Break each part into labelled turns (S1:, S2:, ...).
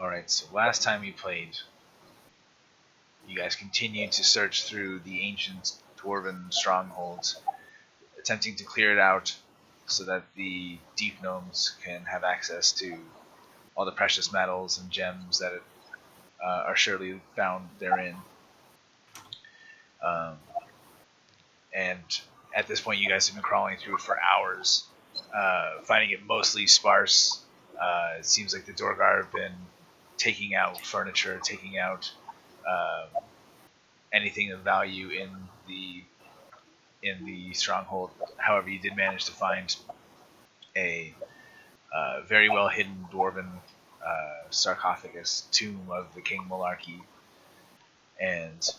S1: Alright, so last time you played, you guys continued to search through the ancient dwarven strongholds, attempting to clear it out so that the deep gnomes can have access to all the precious metals and gems that are surely found therein. And at this point, you guys have been crawling through it for hours, finding it mostly sparse. It seems like the duergar have been taking out furniture, taking out anything of value in the stronghold. However, you did manage to find a very well hidden dwarven sarcophagus tomb of the King Malarkey, and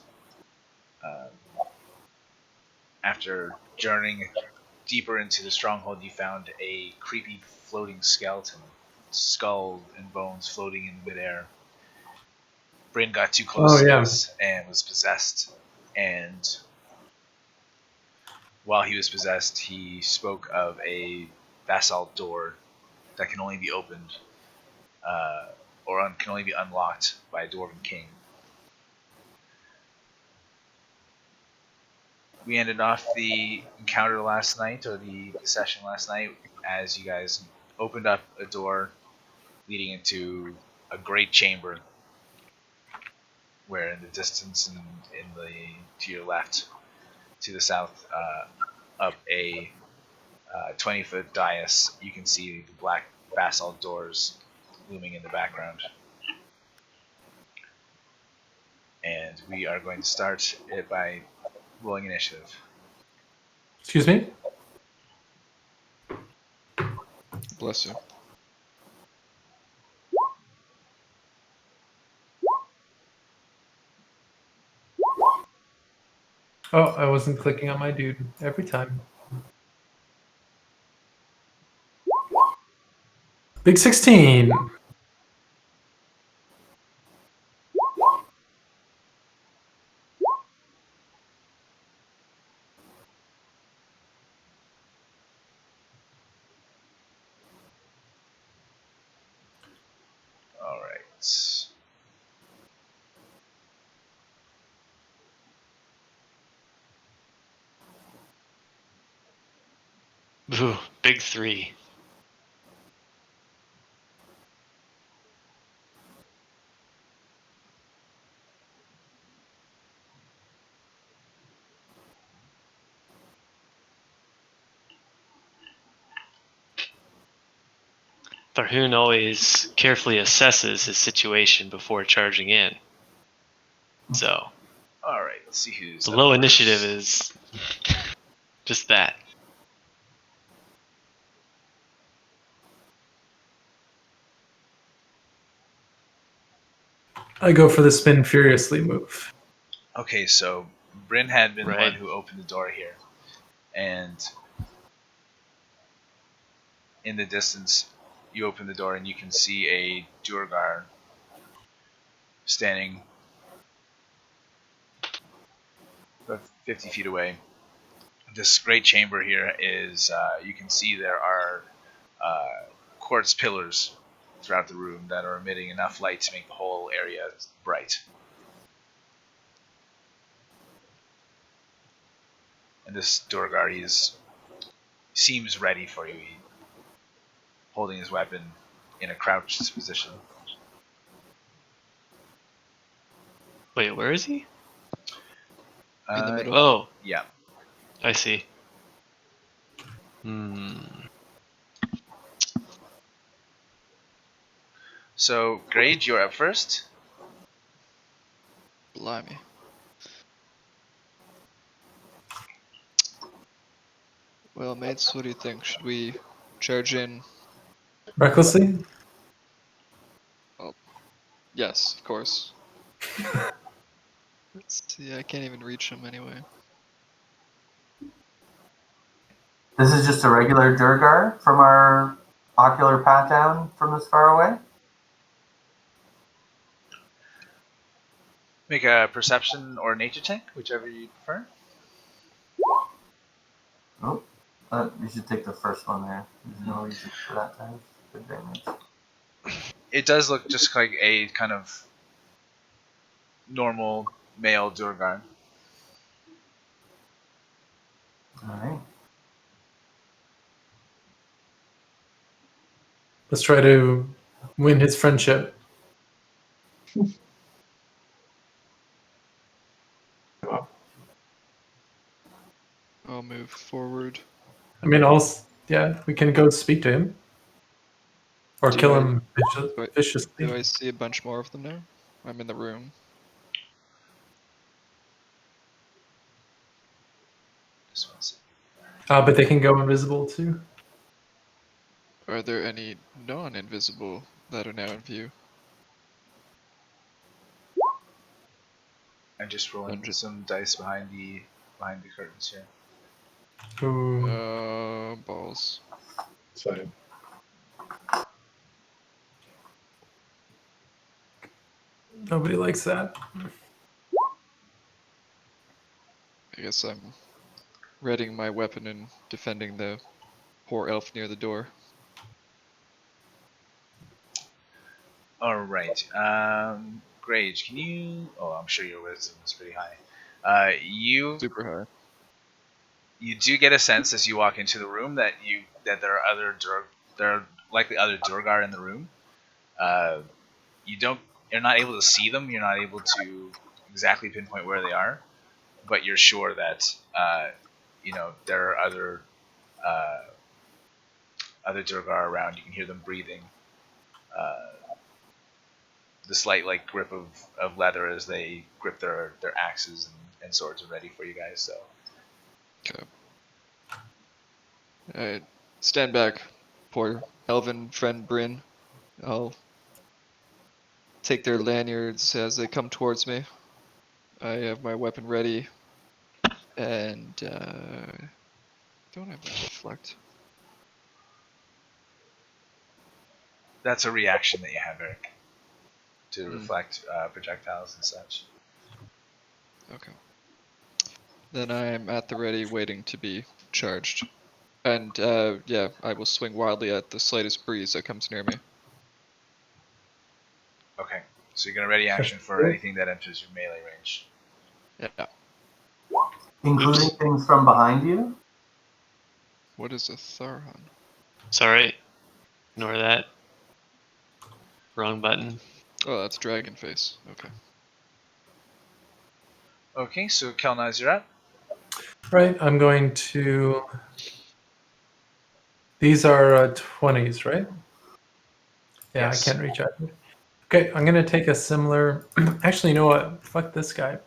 S1: after journeying deeper into the stronghold, you found a creepy floating skeleton, skull and bones floating in midair. Brynn got too close to this and was possessed, and while he was possessed, he spoke of a basalt door that can only be opened or can only be unlocked by a dwarven king. We ended off the encounter last night, or the session last night, as you guys opened up a door leading into a great chamber, where in the distance and to your left, to the south, up a 20-foot dais, you can see the black basalt doors looming in the background. And we are going to start it by rolling initiative.
S2: Excuse me?
S3: Bless you.
S2: Oh, I wasn't clicking on my dude every time. Big 16.
S1: All right.
S4: Ooh, big 3. Tharhun always carefully assesses his situation before charging in. So,
S1: all right, let's see who's
S4: the low
S1: first.
S4: Initiative is just that.
S2: I go for the spin furiously move.
S1: Okay, so Brynn had been the
S4: Right.
S1: one who opened the door here, and in the distance, you open the door and you can see a duergar standing about 50 feet away. This great chamber here is, you can see there are quartz pillars throughout the room that are emitting enough light to make the whole area bright. And this duergar, seems ready for you, holding his weapon in a crouched position.
S4: Wait, where is he?
S3: In the middle.
S4: Oh,
S1: Yeah.
S4: I see.
S1: So, Grage, you're up first.
S3: Blimey. Well, mates, what do you think? Should we charge in?
S2: Recklessly?
S3: Yes, of course. Let's see, I can't even reach him anyway.
S5: This is just a regular duergar from our ocular pat down from this far away?
S1: Make a perception or nature check, whichever you prefer.
S5: Oh, you should take the first one there. There's no reason for that to have good damage.
S1: It does look just like a kind of normal male duergar.
S5: Alright.
S2: Let's try to win his friendship.
S3: I'll move forward.
S2: I mean, we can go speak to him. Or
S3: Do
S2: kill
S3: I-
S2: him viciously.
S3: Do I see a bunch more of them now? I'm in the room.
S1: Just one second.
S2: But they can go invisible too.
S3: Are there any non-invisible that are now in view?
S1: I'm just rolling some dice behind the curtains here.
S2: Ooh.
S3: Balls.
S2: Sorry. Nobody likes that.
S3: I guess I'm readying my weapon and defending the poor elf near the door.
S1: All right. Grage, can you? Oh, I'm sure your wisdom is pretty high. You
S3: Super
S1: you do get a sense as you walk into the room that there are likely other duergar in the room. You're not able to see them. You're not able to exactly pinpoint where they are, but you're sure that there are other duergar around. You can hear them breathing. The slight grip of leather as they grip their axes and swords are ready for you guys. So
S3: Okay. Alright. Stand back, poor elven friend Brynn. I'll take their lanyards as they come towards me. I have my weapon ready. And, don't have my deflect.
S1: that's a reaction that you have, Eric, to reflect projectiles and such.
S3: Okay. Then I'm at the ready, waiting to be charged. And, yeah, I will swing wildly at the slightest breeze that comes near me.
S1: Okay, so you're gonna ready action for anything that enters your melee range.
S3: Yeah.
S5: Including things from behind you?
S3: What is a Tharhun?
S4: It's alright. Ignore that. Wrong button.
S3: Oh, that's Dragon Face. Okay.
S1: Okay, so Kelnozz, you're up.
S2: Right, I'm going to. These are 20s, right? Yeah,
S1: Yes.
S2: I can't reach out. Okay, I'm going to take a similar. Actually, you know what? Fuck this guy.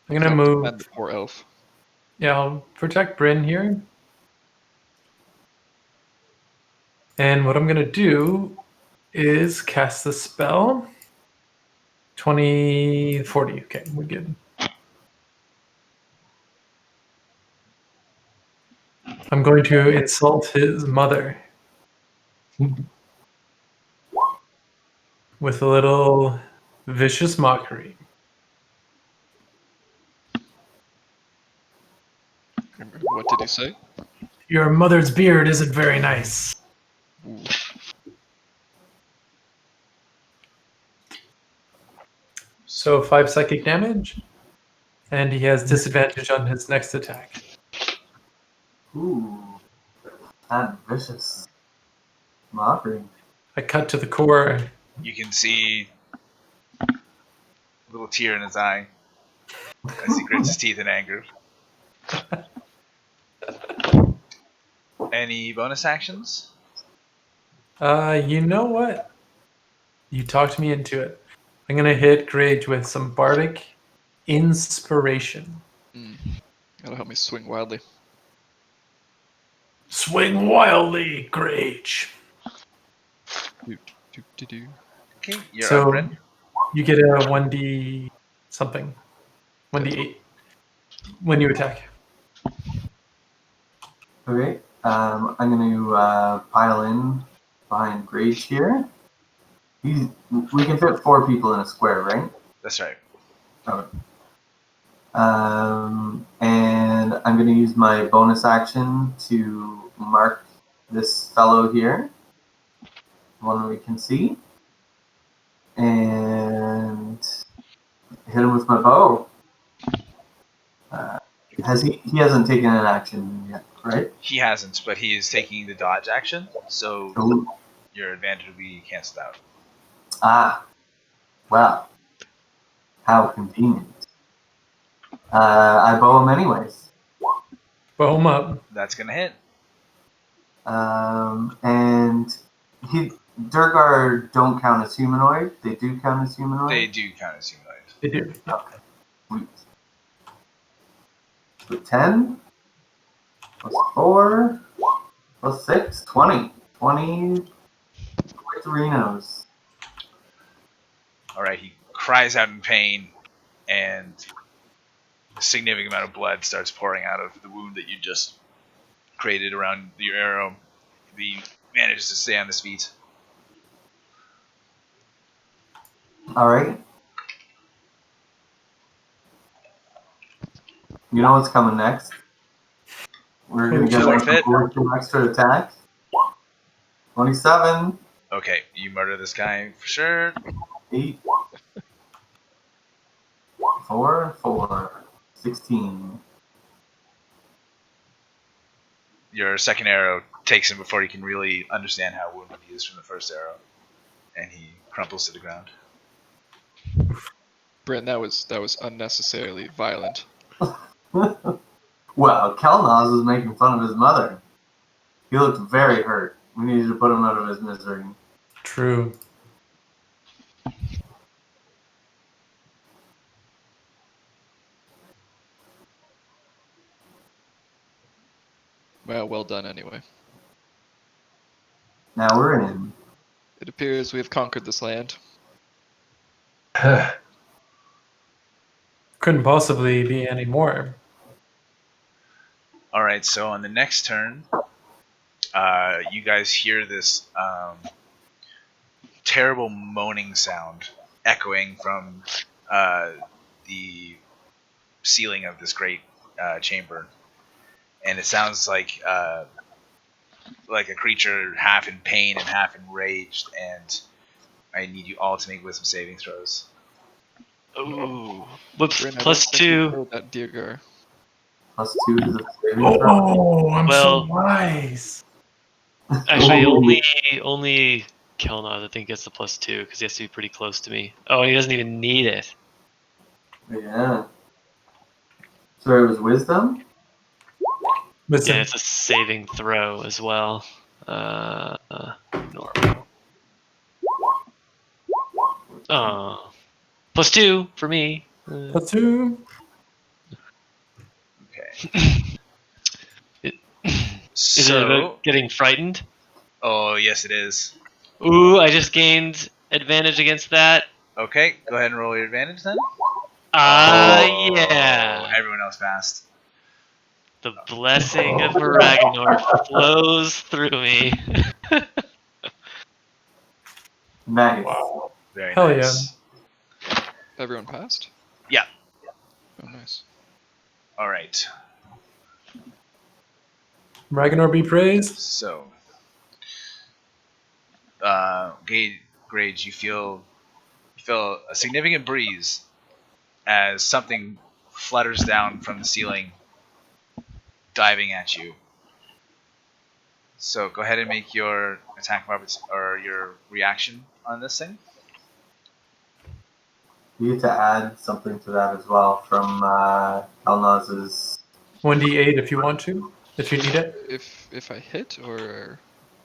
S2: I'm going to move.
S3: And the poor elf.
S2: Yeah, I'll protect Brynn here. And what I'm going to do is cast the spell. 20, 40. Okay, we're good. I'm going to insult his mother with a little vicious mockery.
S3: What did he say?
S2: Your mother's beard isn't very nice.
S3: Ooh.
S2: So 5 psychic damage, and he has disadvantage on his next attack.
S5: Ooh. That vicious mockery.
S2: I cut to the core.
S1: You can see a little tear in his eye as he grits his teeth in anger. Any bonus actions?
S2: You know what? You talked me into it. I'm gonna hit Grage with some bardic inspiration.
S3: That'll help me swing wildly.
S2: Swing wildly, Grage.
S3: Do.
S1: Okay, you're
S2: So
S1: up, Brynn.
S2: you get a 1d something, 1d8 when you attack.
S5: Okay. I'm going to pile in behind Grage here. We can fit 4 people in a square, right?
S1: That's right.
S5: Okay. And I'm going to use my bonus action to mark this fellow here. one that we can see. And hit him with my bow. He hasn't taken an action yet, right?
S1: He hasn't, but he is taking the dodge action, so
S5: Ooh.
S1: your advantage will be cancelled out.
S5: Ah, well, how convenient. I bow him anyways.
S2: Bow him up.
S1: That's gonna hit.
S5: And duergar don't count as humanoid. They do count as humanoid.
S1: They do count as humanoid.
S2: They do.
S5: Okay. Sweet. So 10 plus 4 plus 6, 20. 20 Rinos.
S1: Alright, he cries out in pain, and a significant amount of blood starts pouring out of the wound that you just created around your arrow. He manages to stay on his feet.
S5: Alright. You know what's coming next? We're going to get an extra attack. 27.
S1: Okay, you murder this guy for sure.
S5: 8. 4, 4. 16.
S1: Your second arrow takes him before he can really understand how wounded he is from the first arrow. And he crumples to the ground.
S3: Brynn, that was unnecessarily violent.
S5: Well, Kelnozz was making fun of his mother. He looked very hurt. We needed to put him out of his misery.
S2: True.
S3: Well done anyway.
S5: Now we're in.
S3: It appears we have conquered this land.
S2: Couldn't possibly be any more.
S1: Alright, so on the next turn, you guys hear this terrible moaning sound echoing from the ceiling of this great chamber. And it sounds like a creature half in pain and half enraged, and I need you all to make wisdom saving throws.
S4: Ooh. Whoops,
S3: Brynn, I
S4: plus
S3: don't think you
S4: 2.
S3: know that duergar.
S5: +2 to the saving throw.
S2: Oh, I'm
S4: Well-
S2: so wise.
S4: Actually,
S5: Ooh.
S4: only Kelnozz, I think, gets the plus 2 because he has to be pretty close to me. Oh, and he doesn't even need it.
S5: Yeah. So it was wisdom?
S2: Listen,
S4: Yeah, it's a saving throw as well. Normal. Oh. Plus 2 for me.
S2: plus 2.
S1: Okay.
S4: Is it about getting frightened?
S1: Oh, yes it is.
S4: Ooh, I just gained advantage against that.
S1: Okay, go ahead and roll your advantage then.
S4: Yeah.
S1: Everyone else passed.
S4: The blessing of Ragnar flows through me.
S5: Nice.
S2: Wow.
S1: Very
S2: Hell
S1: nice.
S3: Everyone passed?
S1: Yeah.
S3: Oh, nice.
S1: Alright,
S2: Ragnar be praised.
S1: so Grage, you feel a significant breeze as something flutters down from the ceiling, diving at you. So go ahead and make your attack or your reaction on this thing.
S5: You get to add something to that as well from Kelnozz's.
S2: 1d8 if you want to, if you need it.
S3: If I hit or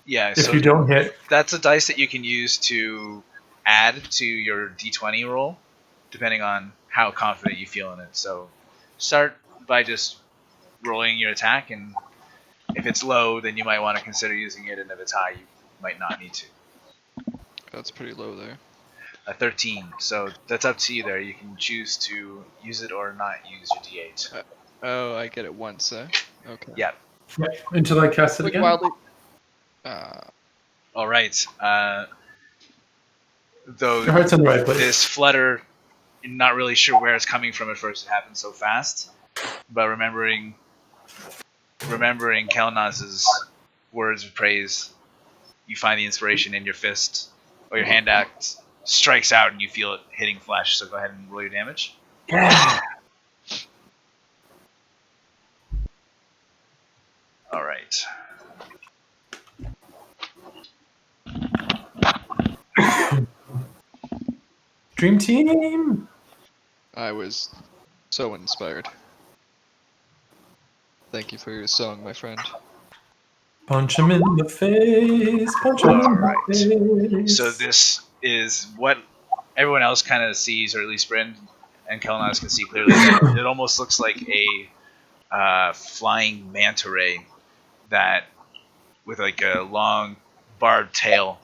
S1: Yeah,
S2: If
S1: so
S2: you don't hit,
S1: that's a dice that you can use to add to your d20 roll, depending on how confident you feel in it. So start by just rolling your attack, and if it's low, then you might want to consider using it, and if it's high, you might not need to.
S3: that's pretty low there.
S1: A 13, so that's up to you there. You can choose to use it or not use your d8.
S3: Oh, I get it once, eh? Okay.
S1: Yeah.
S2: until I cast it
S3: Like
S2: again.
S3: wildly.
S1: All right. Though
S2: Your heart's in the right place.
S1: this flutter, you're not really sure where it's coming from at first. It happened so fast, but remembering Kelnozz's words of praise you find the inspiration in your fist, or your hand axe strikes out and you feel it hitting flesh. So go ahead and roll your damage.
S2: Yeah.
S1: All right.
S2: Dream team.
S3: I was so inspired. Thank you for your song, my friend.
S2: Punch him in the face. Punch him in
S1: Alright.
S2: the face.
S1: So this is what everyone else kind of sees, or at least Brynn and Kelnozz can see clearly. It almost looks like a flying manta ray that, with like a long barbed tail,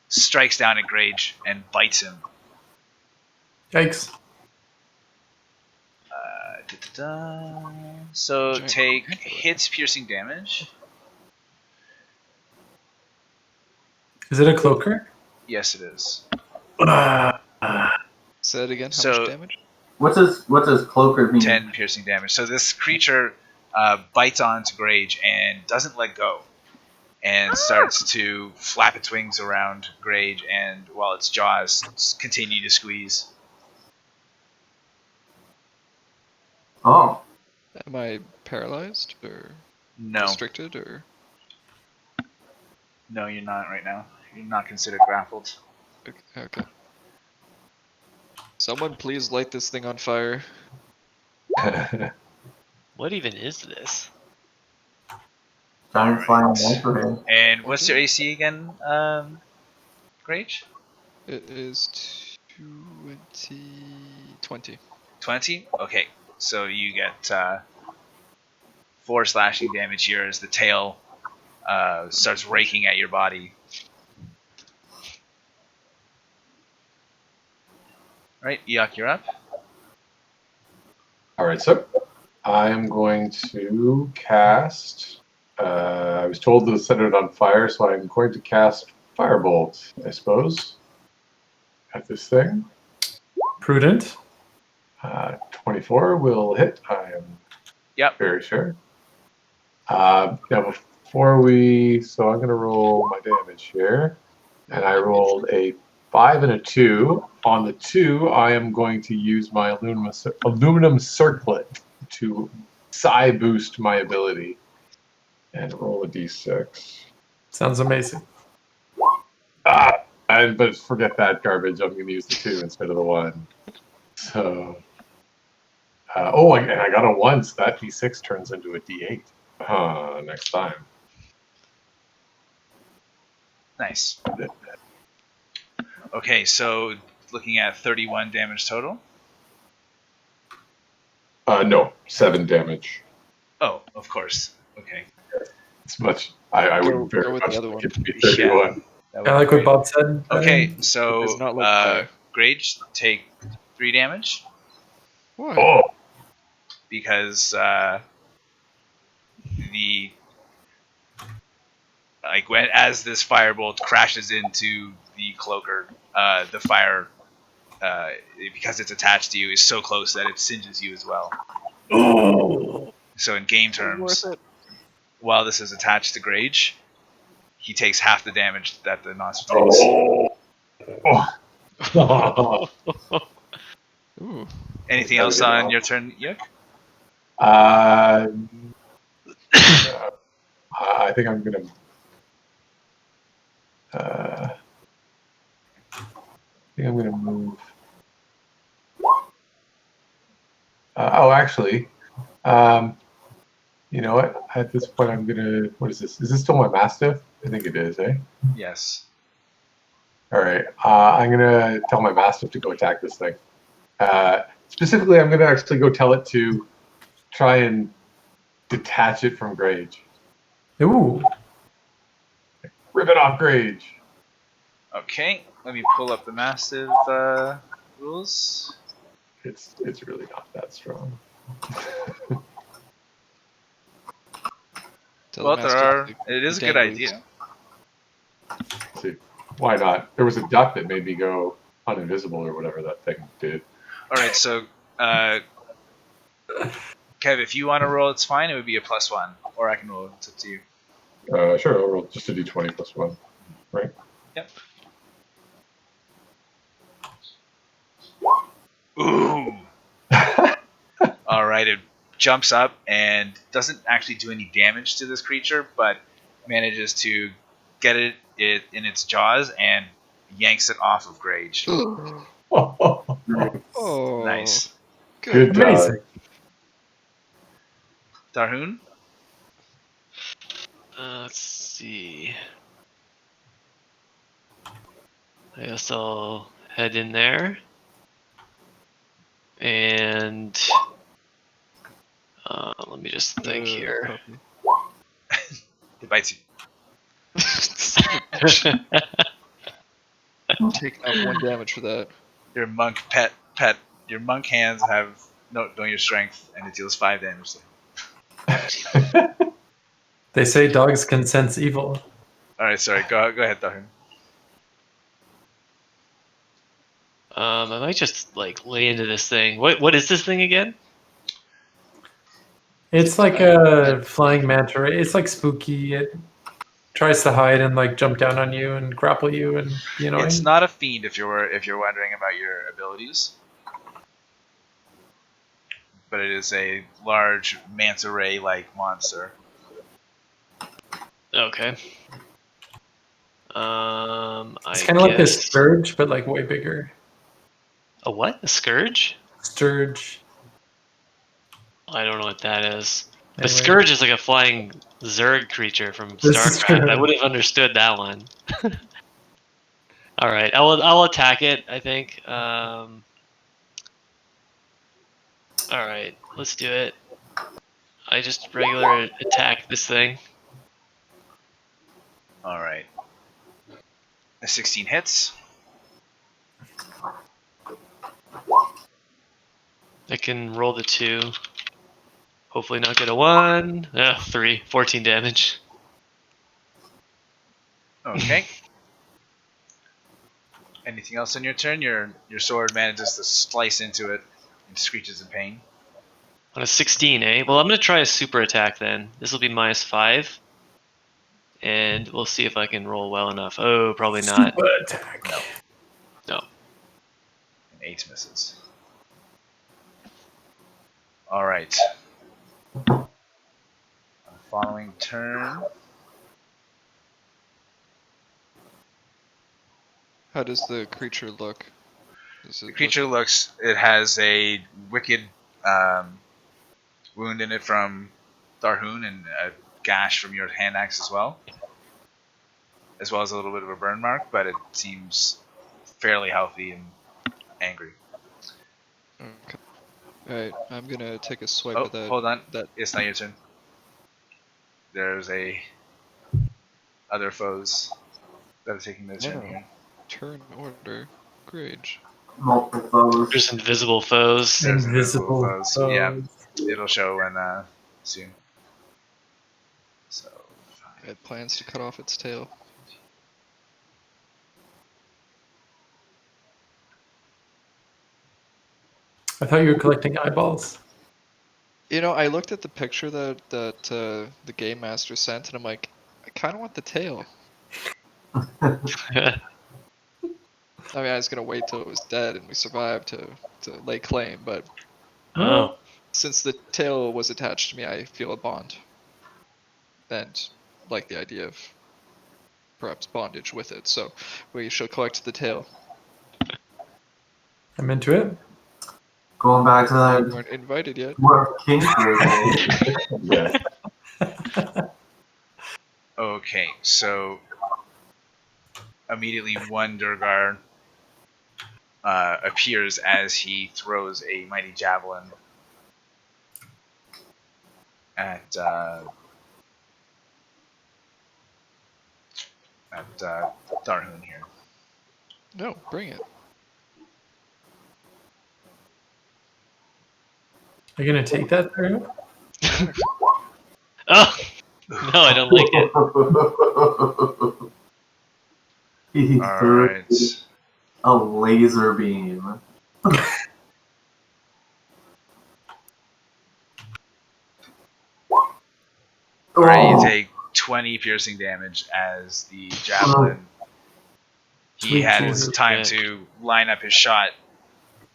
S1: strikes down at Grage and bites him.
S2: Yikes.
S1: So
S3: Giant
S1: take
S3: manta ray.
S1: hits piercing damage.
S2: Is it a cloaker?
S1: Yes, it is.
S3: Say that again. How
S1: So-
S3: much damage?
S5: What's his cloaker mean?
S1: 10 piercing damage. So this creature bites onto Grage and doesn't let go, and starts to flap its wings around Grage, and while its jaws continue to squeeze.
S5: Oh,
S3: Am I paralyzed or
S1: No,
S3: restricted or?
S1: no, you're not right now. You're not considered grappled.
S3: Okay. Someone please light this thing on fire.
S4: What even is this?
S5: giant flying manta ray.
S1: And what's your AC again, Grage?
S3: It is 20.
S1: 20? Okay, so you get 4 slashing damage here as the tail starts raking at your body. Alright, Eikooc, you're up.
S6: All right, so I am going to cast. I was told to set it on fire, so I'm going to cast Firebolt, I suppose, at this thing.
S2: Prudent.
S6: 24 will hit. I am
S1: Yep.
S6: very sure. Now, before we. So I'm going to roll my damage here. And I rolled a 5 and a 2. On the 2, I am going to use my aluminum circlet to psi boost my ability. And roll a d6.
S2: Sounds amazing.
S6: But forget that garbage. I'm going to use the 2 instead of the 1. So. And I got a 1, so that d6 turns into a d8. Next time.
S1: Nice. Okay, so looking at 31 damage total.
S6: No, 7 damage.
S1: Oh, of course. Okay.
S6: It's much. I would
S3: Go
S6: very
S3: with
S6: much
S3: the other
S6: like
S3: one.
S6: it to be 31.
S1: That would
S2: I
S1: be
S2: like
S1: great.
S2: what Bob said.
S1: Okay, so
S3: It's not like fire.
S1: Grage, take 3 damage
S3: Why?
S6: Oh,
S1: because as this firebolt crashes into the cloaker, the fire, because it's attached to you, is so close that it singes you as well. So in game terms,
S3: Worth it.
S1: while this is attached to Grage, he takes half the damage that the monster takes.
S6: oh.
S3: Ooh.
S1: Anything else on your turn, Eikooc?
S6: I think I'm gonna. I think I'm gonna move. Actually, you know what? At this point, I'm gonna. What is this? Is this still my Mastiff? I think it is, eh?
S1: Yes.
S6: All right. I'm gonna tell my Mastiff to go attack this thing. Specifically, I'm gonna actually go tell it to try and detach it from Grage.
S2: Ooh.
S6: Rip it off, Grage.
S1: Okay, let me pull up the Mastiff rules.
S6: It's really not that strong.
S3: Tell
S1: Well,
S3: the
S1: there
S3: master
S1: are.
S3: to
S1: It is a
S3: dangle
S1: good
S3: these.
S1: idea.
S6: Let's see, why not? There was a duck that made me go uninvisible or whatever that thing did.
S1: All right, so Kev, if you want to roll, it's fine. It would be a +1, or I can roll. It's up to you.
S6: Sure, I'll roll just a d20 plus 1. Right?
S1: Yep. Ooh. All right, it jumps up and doesn't actually do any damage to this creature, but manages to get it in its jaws and yanks it off of Grage.
S3: Oh,
S1: Nice.
S6: Good job.
S2: Amazing.
S1: Tharhun?
S4: Let's see. I guess I'll head in there. And let me just think here.
S1: It bites you.
S3: Take out 1 damage for that.
S1: Your monk your monk hands have know your strength, and it deals 5 damage.
S2: They say dogs can sense evil.
S1: All right, sorry. Go ahead, Tharhun.
S4: I might just like lay into this thing. What is this thing again?
S2: It's like a flying manta ray. It's like spooky. It tries to hide and like jump down on you and grapple you and be annoying.
S1: It's not a fiend if you're wondering about your abilities, but it is a large manta ray like monster.
S4: Okay.
S2: It's kind of like a scourge, but like way bigger.
S4: A what? A scourge?
S2: Scourge.
S4: I don't know what that is. The
S2: Anyway.
S4: scourge is like a flying Zerg creature from
S2: This is
S4: StarCraft.
S2: true.
S4: I would have understood that one. All right, I'll attack it. I think. All right, let's do it. I just regular attack this thing.
S1: All right. A 16 hits.
S4: I can roll the 2. Hopefully not get a 1. 3. 14 damage.
S1: Okay. Anything else on your turn? Your sword manages to slice into it and screeches in pain.
S4: On a 16, eh? Well, I'm going to try a super attack then. This will be -5. And we'll see if I can roll well enough. Oh, probably not.
S2: Super attack.
S4: No.
S1: And 8 misses. All right. Following turn.
S3: How does the creature look?
S1: The creature it has a wicked wound in it from Tharhun and a gash from your hand axe as well as a little bit of a burn mark, but it seems fairly healthy and angry.
S3: Okay. Alright, I'm gonna take a swipe
S1: Oh,
S3: at that.
S1: hold on.
S3: That
S1: It's not your turn. There's other foes that are taking their turn
S3: Wow.
S1: here.
S3: turn order. Grage.
S5: Multiple foes.
S4: There's invisible foes.
S1: There's
S2: Invisible
S1: foes.
S2: foes.
S1: Yeah, it'll show when soon. So
S3: It plans to cut off its tail.
S2: I thought you were collecting eyeballs.
S3: You know, I looked at the picture that the game master sent, and I'm like, I kind of want the tail. I mean, I was gonna wait till it was dead and we survived to lay claim, but
S4: Oh.
S3: since the tail was attached to me, I feel a bond, and like the idea of perhaps bondage with it. So we shall collect the tail.
S2: I'm into it.
S5: Going back to
S3: We
S5: that
S3: weren't invited yet.
S5: dwarf king
S6: Yeah.
S1: okay, so immediately one duergar appears as he throws a mighty javelin at Tharhun here.
S3: No, bring it.
S2: Are you gonna take that through?
S4: Oh! No, I don't like it.
S5: He
S1: All
S5: threw
S1: right.
S5: a laser beam.
S1: All right, you
S5: Oh,
S1: take 20 piercing damage as the javelin. He
S2: Sweet
S1: had
S2: Jesus.
S1: time
S4: Shit.
S1: to line up his shot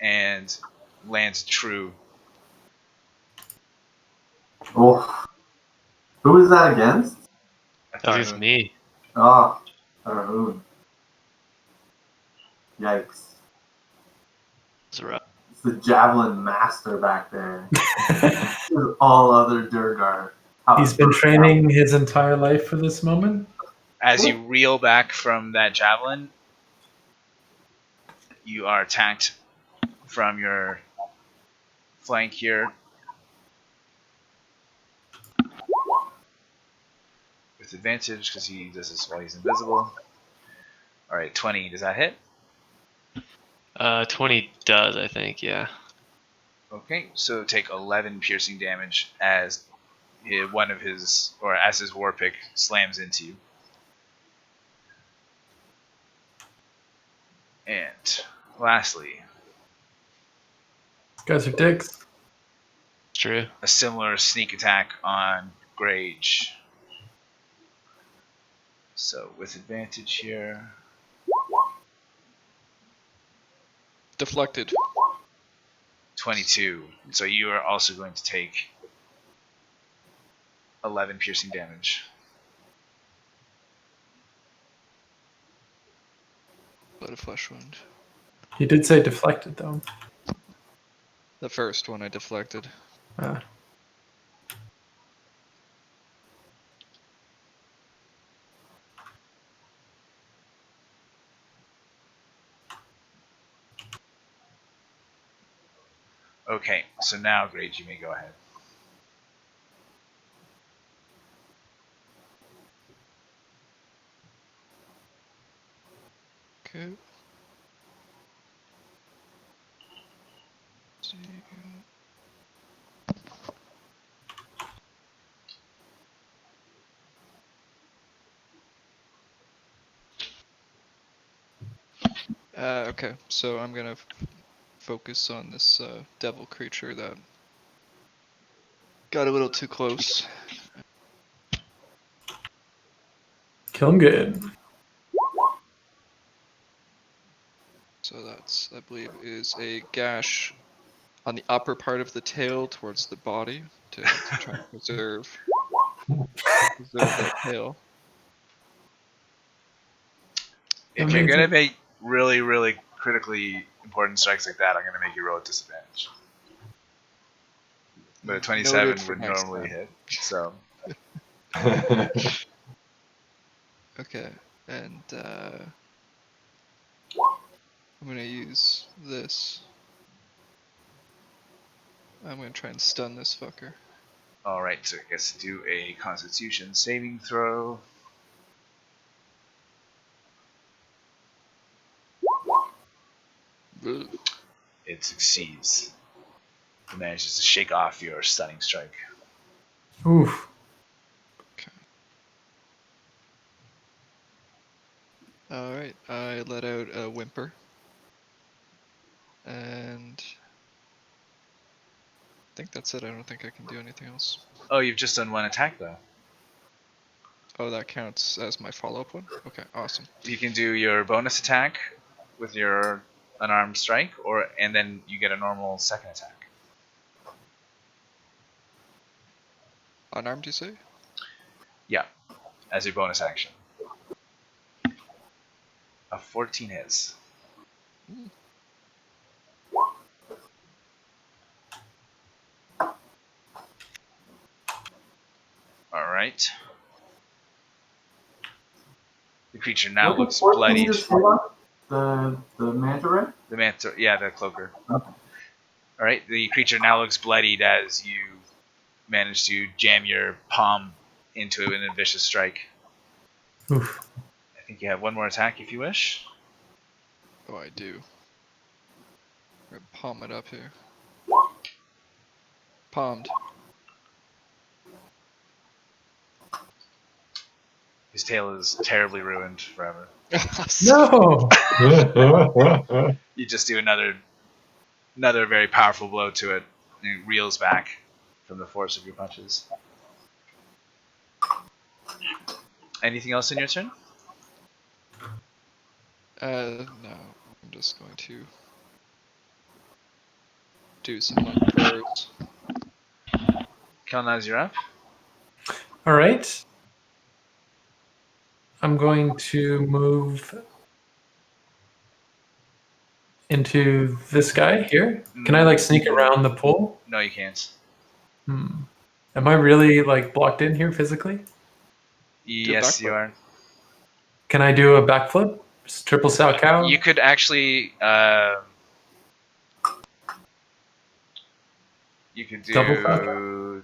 S1: and lands true.
S5: Oh. Who is that against?
S1: I
S4: That
S1: thought
S4: was me.
S5: Oh, Tharhun. Yikes.
S4: It's rough.
S5: It's the javelin master back there. With all other duergar.
S2: He's been training his entire life for this moment.
S1: as you reel back from that javelin, you are attacked from your flank here with advantage because he does this while he's invisible. Alright, 20. Does that hit?
S4: 20 does, I think, yeah.
S1: Okay, so take 11 piercing damage as one of his, or as his war pick slams into you. And lastly,
S2: Guys are dicks.
S4: It's true.
S1: a similar sneak attack on Grage. So with advantage here,
S3: Deflected.
S1: 22. So you are also going to take 11 piercing damage.
S3: But a flesh wound.
S2: He did say deflected, though.
S3: The first one I deflected.
S2: Ah.
S1: Okay, so now Grage, you may go ahead.
S3: Okay. See. Okay, so I'm gonna focus on this devil creature that got a little too close.
S2: Kill him good.
S3: So that's, I believe, is a gash on the upper part of the tail towards the body to try and preserve that tail.
S1: If you're going to
S2: Amazing.
S1: make really, really critically important strikes like that, I'm going to make you roll at disadvantage. But a 27
S3: Noted for
S1: would
S3: next
S1: normally
S3: time.
S1: hit, so...
S3: Okay, and I'm gonna use this. I'm gonna try and stun this fucker.
S1: Alright, so I guess do a Constitution saving throw.
S3: Ugh.
S1: It succeeds. It manages to shake off your stunning strike.
S2: Oof.
S3: Alright, I let out a whimper. And I think that's it. I don't think I can do anything else.
S1: Oh, you've just done one attack, though.
S3: Oh, that counts as my follow-up one? Okay, awesome.
S1: You can do your bonus attack with your unarmed strike, and then you get a normal second attack.
S3: Unarmed, you say?
S1: Yeah, as your bonus action. A 14 hits. Alright. The creature now
S5: What
S1: looks
S5: did 14
S1: bloodied.
S5: just hit on? The manta ray?
S1: The manta, yeah, the cloaker.
S5: Okay.
S1: Alright, the creature now looks bloodied as you manage to jam your palm into it in a vicious strike.
S2: Oof.
S1: I think you have one more attack if you wish.
S3: Oh, I do. I'm gonna palm it up here. Palmed.
S1: His tail is terribly ruined forever.
S2: No!
S1: You just do another very powerful blow to it, and it reels back from the force of your punches. Anything else in your turn?
S3: No, I'm just going to do some prayers.
S1: Kelnozz, you're up.
S2: All right. I'm going to move into this guy here. Can I like sneak around the pool?
S1: No, you can't.
S2: Am I really like blocked in here physically?
S1: Yes, you are.
S2: Can I do a backflip? Just triple sow cow?
S1: You could actually. You could
S2: Double
S1: do.
S2: sow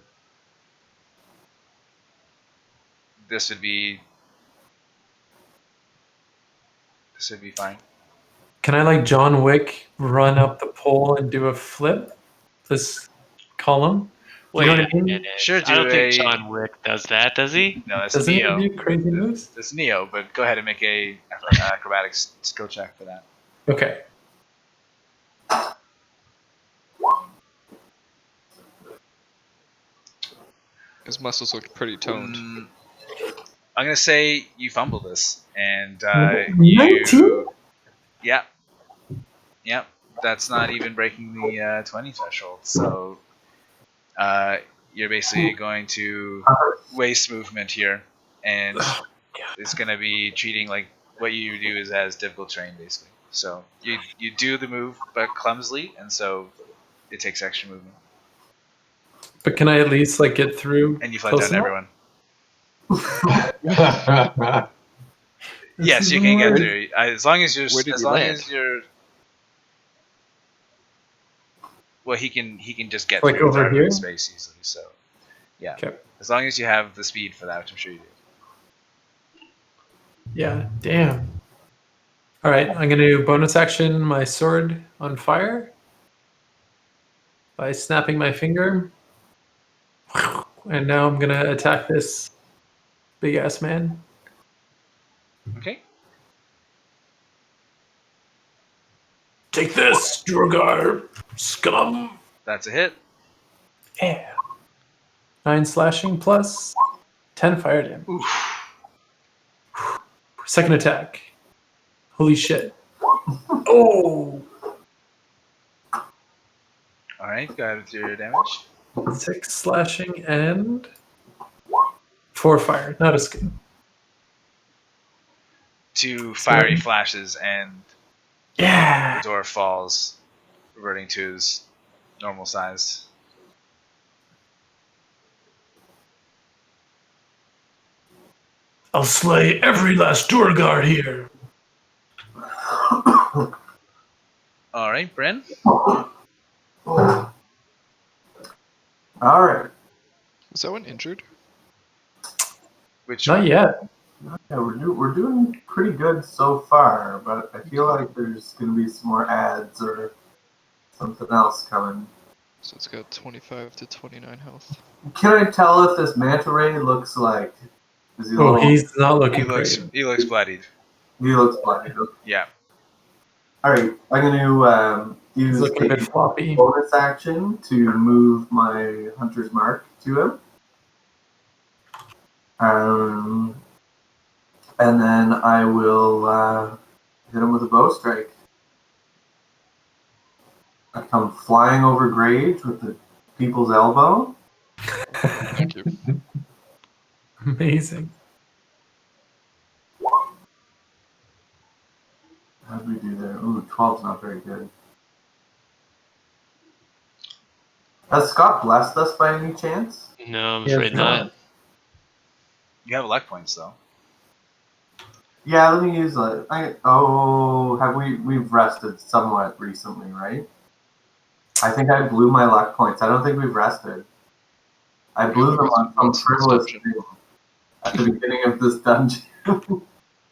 S1: This would be. This would be fine.
S2: Can I like John Wick run up the pole and do a flip? This column?
S4: Wait
S2: You know what
S4: a
S2: I mean?
S4: minute.
S1: Sure,
S4: I don't
S1: do
S4: think
S1: a-
S4: John Wick does that, does he?
S1: No, that's
S2: Doesn't he
S1: Neo.
S2: do crazy moves?
S1: That's Neo, but go ahead and make a acrobatics skill check for that.
S2: Okay.
S3: His muscles look pretty toned.
S1: I'm gonna say you fumble this, and
S2: 19?
S1: Yeah. Yep. That's not even breaking the 20 threshold. So you're basically going to waste movement here, and it's gonna be treating like what you do is as difficult terrain basically. So you do the move but clumsily, and so it takes extra movement.
S2: But can I at least like get through?
S1: And you fly
S2: close
S1: down
S2: enough?
S1: everyone.
S2: This
S1: Yes,
S2: is
S1: you can get
S2: hard.
S1: through. As long as you're.
S3: Where did
S1: As
S3: you
S1: long
S3: land?
S1: as you're. Well, he can just get
S2: Like
S1: through
S2: over
S1: Tharhun
S2: here?
S1: space easily. So, yeah.
S2: Okay.
S1: As long as you have the speed for that, which I'm sure you do.
S2: Yeah, damn. All right, I'm going to do bonus action my sword on fire by snapping my finger. And now I'm going to attack this big ass man.
S1: Okay.
S2: Take this, duergar, scum.
S1: That's a hit.
S2: Yeah. 9 slashing plus 10 fire damage.
S1: Oof.
S2: Second attack. Holy shit. Oh!
S1: All right. Go ahead with your damage.
S2: 6 slashing and 4 fire. Not a skin.
S1: 2 fiery flashes, and
S2: Yeah!
S1: the dwarf falls, reverting to his normal size.
S2: I'll slay every last duergar here.
S1: All right, Brynn.
S5: All right.
S3: Was that one injured?
S1: Which
S2: Not
S1: one?
S2: yet.
S5: Yeah, we're doing pretty good so far, but I feel like there's gonna be some more ads or something else coming.
S3: So it's got 25 to 29 health.
S5: Can I tell if this manta ray looks like? Is he?
S2: Oh, he's not
S1: He
S2: looking
S1: looks.
S2: great.
S1: He looks bloodied.
S5: He looks blind.
S1: Yeah.
S5: All right, I'm going to
S2: He's
S5: use
S2: looking a
S5: a
S2: bit floppy.
S5: bonus action to move my hunter's mark to him. And then I will hit him with a bow strike. I come flying over Grage with the people's elbow.
S3: Thank you.
S2: Amazing.
S5: How did we do there? Ooh, 12's not very good. Has Scott blessed us by any chance?
S4: No, I'm
S2: Yes,
S4: afraid
S2: no.
S4: not.
S1: You have luck points though.
S5: Yeah, let me use we've rested somewhat recently, right? I think I blew my luck points. I don't think we've rested. I blew them on some frivolous thing at the beginning of this dungeon.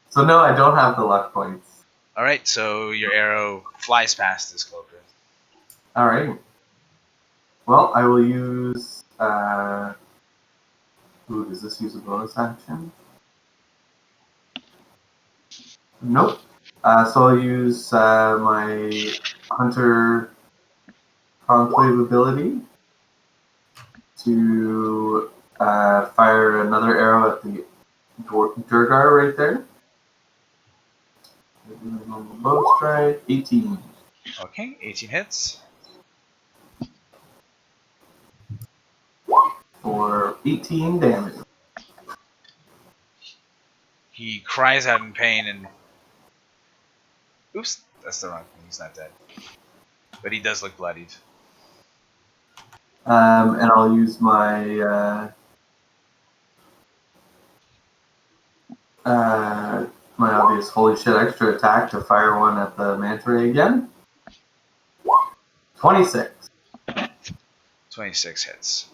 S5: So no, I don't have the luck points.
S1: All right. So your arrow flies past this cloaker.
S5: All right. Well, I will use. Does this use a bonus action? Nope. So I'll use my Hunter Conclave ability to fire another arrow at the duergar right there. Normal bow strike, 18.
S1: Okay, 18 hits.
S5: For 18 damage.
S1: He cries out in pain and... Oops, that's the wrong thing. He's not dead. But he does look bloodied.
S5: And I'll use my my obvious holy shit extra attack to fire one at the manta ray again. 26.
S1: 26 hits.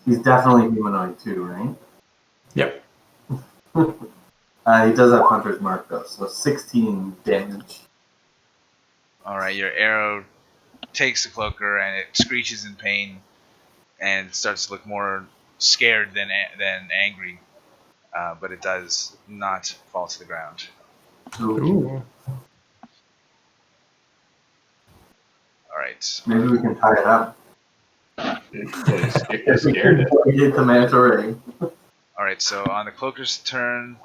S5: He's definitely humanoid too, right?
S2: Yep.
S5: He does have Hunter's Mark though, so 16 damage.
S1: Alright, your arrow takes the cloaker and it screeches in pain and starts to look more scared than angry. But it does not fall to the ground.
S2: Ooh.
S1: Alright.
S5: Maybe we can tie it up.
S6: You're scared.
S5: Get the manta ray.
S1: Alright, so on the cloaker's turn,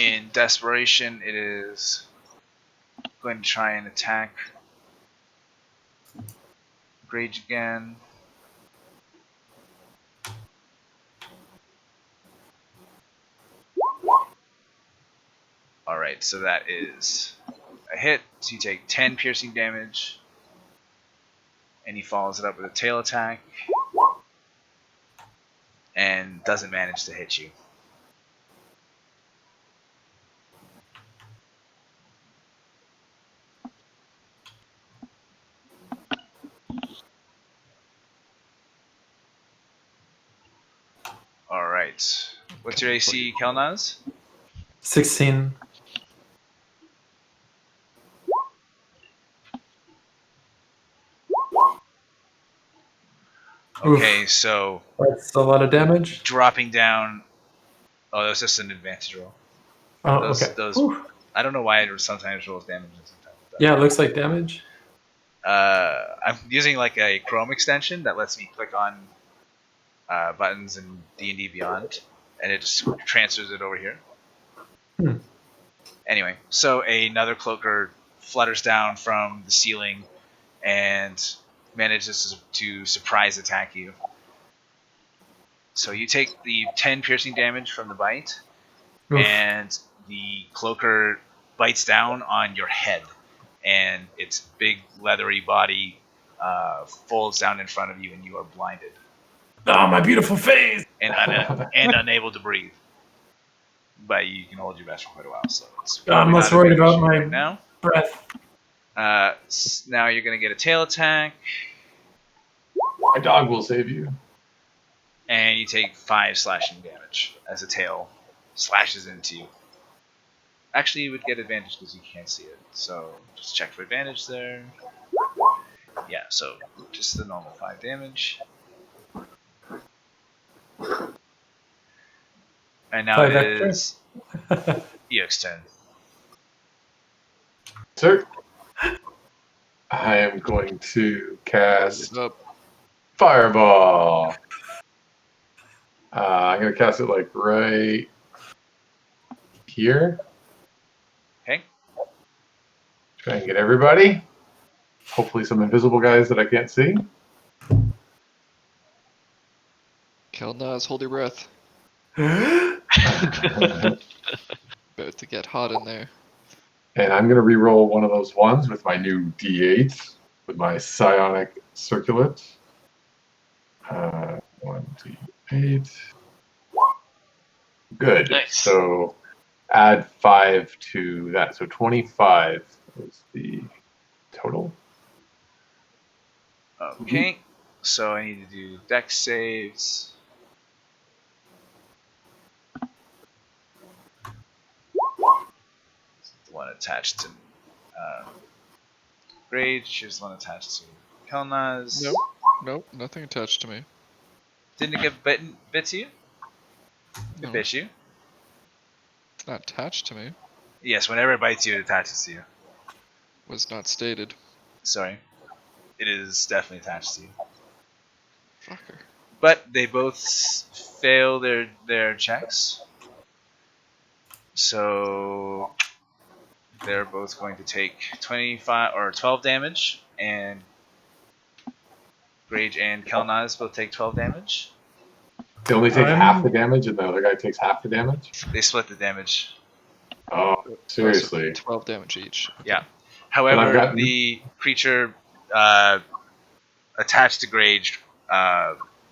S1: in desperation, it is going to try and attack Grage again. Alright, so that is a hit. So you take 10 piercing damage. And he follows it up with a tail attack. And doesn't manage to hit you. Alright. What's your AC, Kelnozz?
S2: 16.
S1: Okay, so
S2: That's a lot of damage.
S1: dropping down. Oh, that was just an advantage roll.
S2: Oh,
S1: Those,
S2: okay.
S1: those.
S2: Ooh.
S1: I don't know why it sometimes rolls damage and sometimes it doesn't.
S2: Yeah, it looks like damage.
S1: I'm using like a Chrome extension that lets me click on buttons in D&D Beyond, and it just transfers it over here.
S2: Hmm.
S1: Anyway, so another cloaker flutters down from the ceiling and manages to surprise attack you. So you take the 10 piercing damage from the bite,
S2: Oof.
S1: and the cloaker bites down on your head, and its big leathery body folds down in front of you, and you are blinded
S2: Oh, my beautiful face!
S1: and unable to breathe. But you can hold your breath for quite a while, so it's
S2: I'm
S1: probably
S2: less
S1: not a
S2: worried
S1: big
S2: about
S1: issue
S2: my
S1: right now.
S2: breath.
S1: Now you're going to get a tail attack,
S6: My dog will save you.
S1: and you take 5 slashing damage as the tail slashes into you. Actually, you would get advantage because you can't see it, so just check for advantage there. Yeah, so just the normal 5 damage. And now
S2: 5
S1: it
S2: extra?
S1: is Eikooc turn.
S6: Sir, I am going to cast
S3: Up.
S6: Fireball. I'm going to cast it like right here.
S1: Okay.
S6: Try and get everybody. Hopefully some invisible guys that I can't see.
S3: Kelnozz, hold your breath.
S6: And
S3: About to get hot in there.
S6: I'm going to re-roll one of those ones with my new D8 with my psionic circlet. 1, 2, 8. Good.
S4: Nice.
S6: So add 5 to that. So 25 is the total.
S1: Okay. So I need to do dex saves. The one attached to Grage. Here's the one attached to Kelnozz.
S3: Nope, nothing attached to me.
S1: Didn't it get bit to you? It
S3: No,
S1: bit you?
S3: it's not attached to me.
S1: Yes, whenever it bites you, it attaches to you.
S3: Was not stated.
S1: Sorry. It is definitely attached to you.
S3: Fucker.
S1: But they both fail their checks. So they're both going to take 25 or 12 damage, and Grage and Kelnozz both take 12 damage.
S6: They only take half the damage, and the other guy takes half the damage.
S1: They split the damage.
S6: Oh, seriously.
S3: 12 damage each. Okay.
S1: Yeah. However,
S6: I've got-
S1: the creature attached to Grage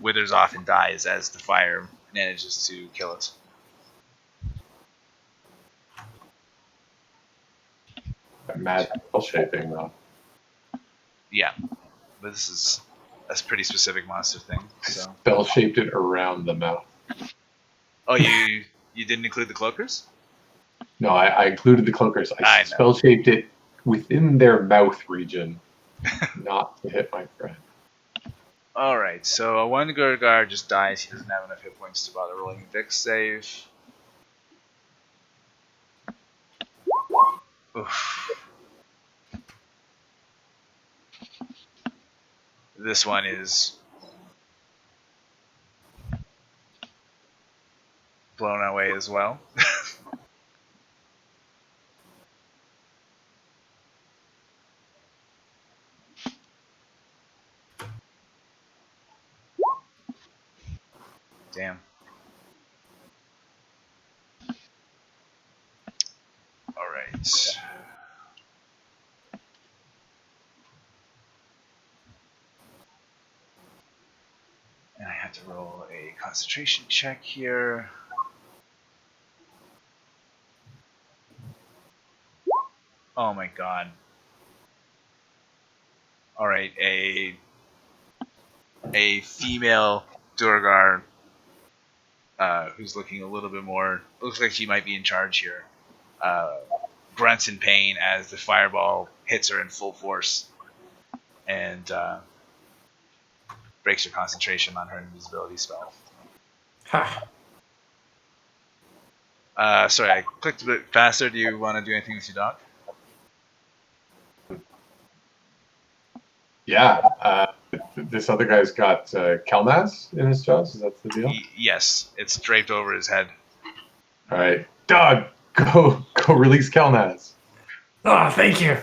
S1: withers off and dies as the fire manages to kill it.
S6: Mad spell shaping though.
S1: Yeah, but this is a pretty specific monster thing. So.
S6: Spell shaped it around the mouth.
S1: Oh, you didn't include the cloakers?
S6: No, I included the cloakers.
S1: I
S6: I
S1: know.
S6: spell shaped it within their mouth region, not to hit my friend.
S1: All right, so a one duergar just dies. He doesn't have enough hit points to bother rolling a dex save. Oof. This one is blown away as well. Damn. All right. And I have to roll a concentration check here. Oh my god. Alright, a female duergar who's looking a little bit more, looks like she might be in charge here, grunts in pain as the fireball hits her in full force and breaks her concentration on her invisibility spell.
S2: Ha.
S1: Sorry, I clicked a bit faster. Do you want to do anything with your dog?
S6: Yeah, this other guy's got Kelnozz in his jaws. Is that the deal?
S1: Yes, it's draped over his head.
S6: All right, dog, go release Kelnozz.
S2: Oh, thank you.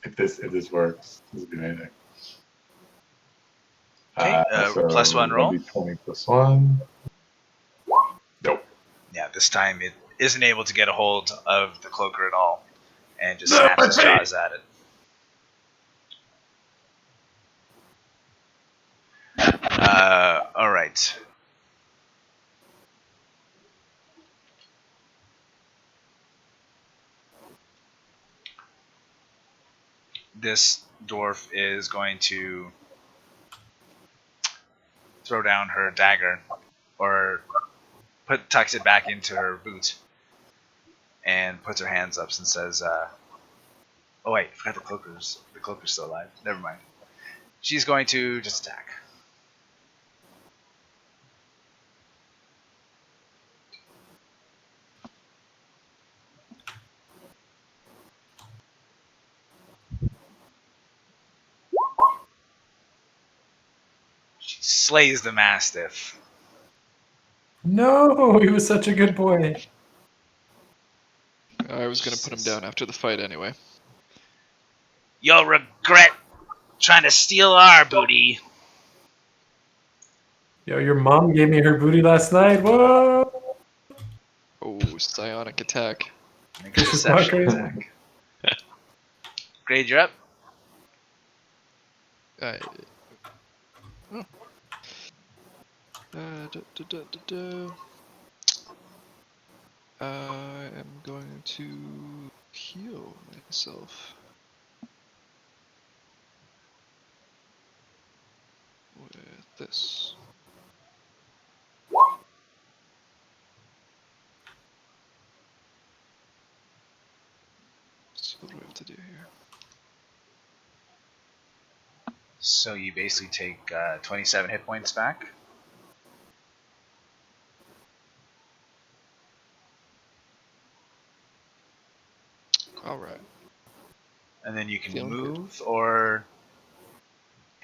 S6: If this works, this will be amazing.
S1: Okay, plus one roll.
S6: 20 plus 1. Nope.
S1: Yeah, this time it isn't able to get a hold of the cloaker at all, and just snaps its jaws at it. All right. This dwarf is going to throw down her dagger, or tucks it back into her boot, and puts her hands up and says, "Oh wait, I forgot the cloaker's still alive. Never mind." She's going to just attack. She slays the mastiff.
S2: No, he was such a good boy.
S3: I was gonna put him down after the fight anyway.
S1: You'll regret trying to steal our booty.
S2: Yo, your mom gave me her booty last night. Whoa!
S3: Oh, psionic attack.
S1: Make a
S2: This is not
S1: deception
S2: crazy.
S1: attack. Grade, you're up.
S3: I... Oh. I am going to heal myself with this. So what do we have to do here?
S1: So you basically take 27 hit points back.
S3: All right.
S1: And then you can
S3: Feeling good.
S1: move or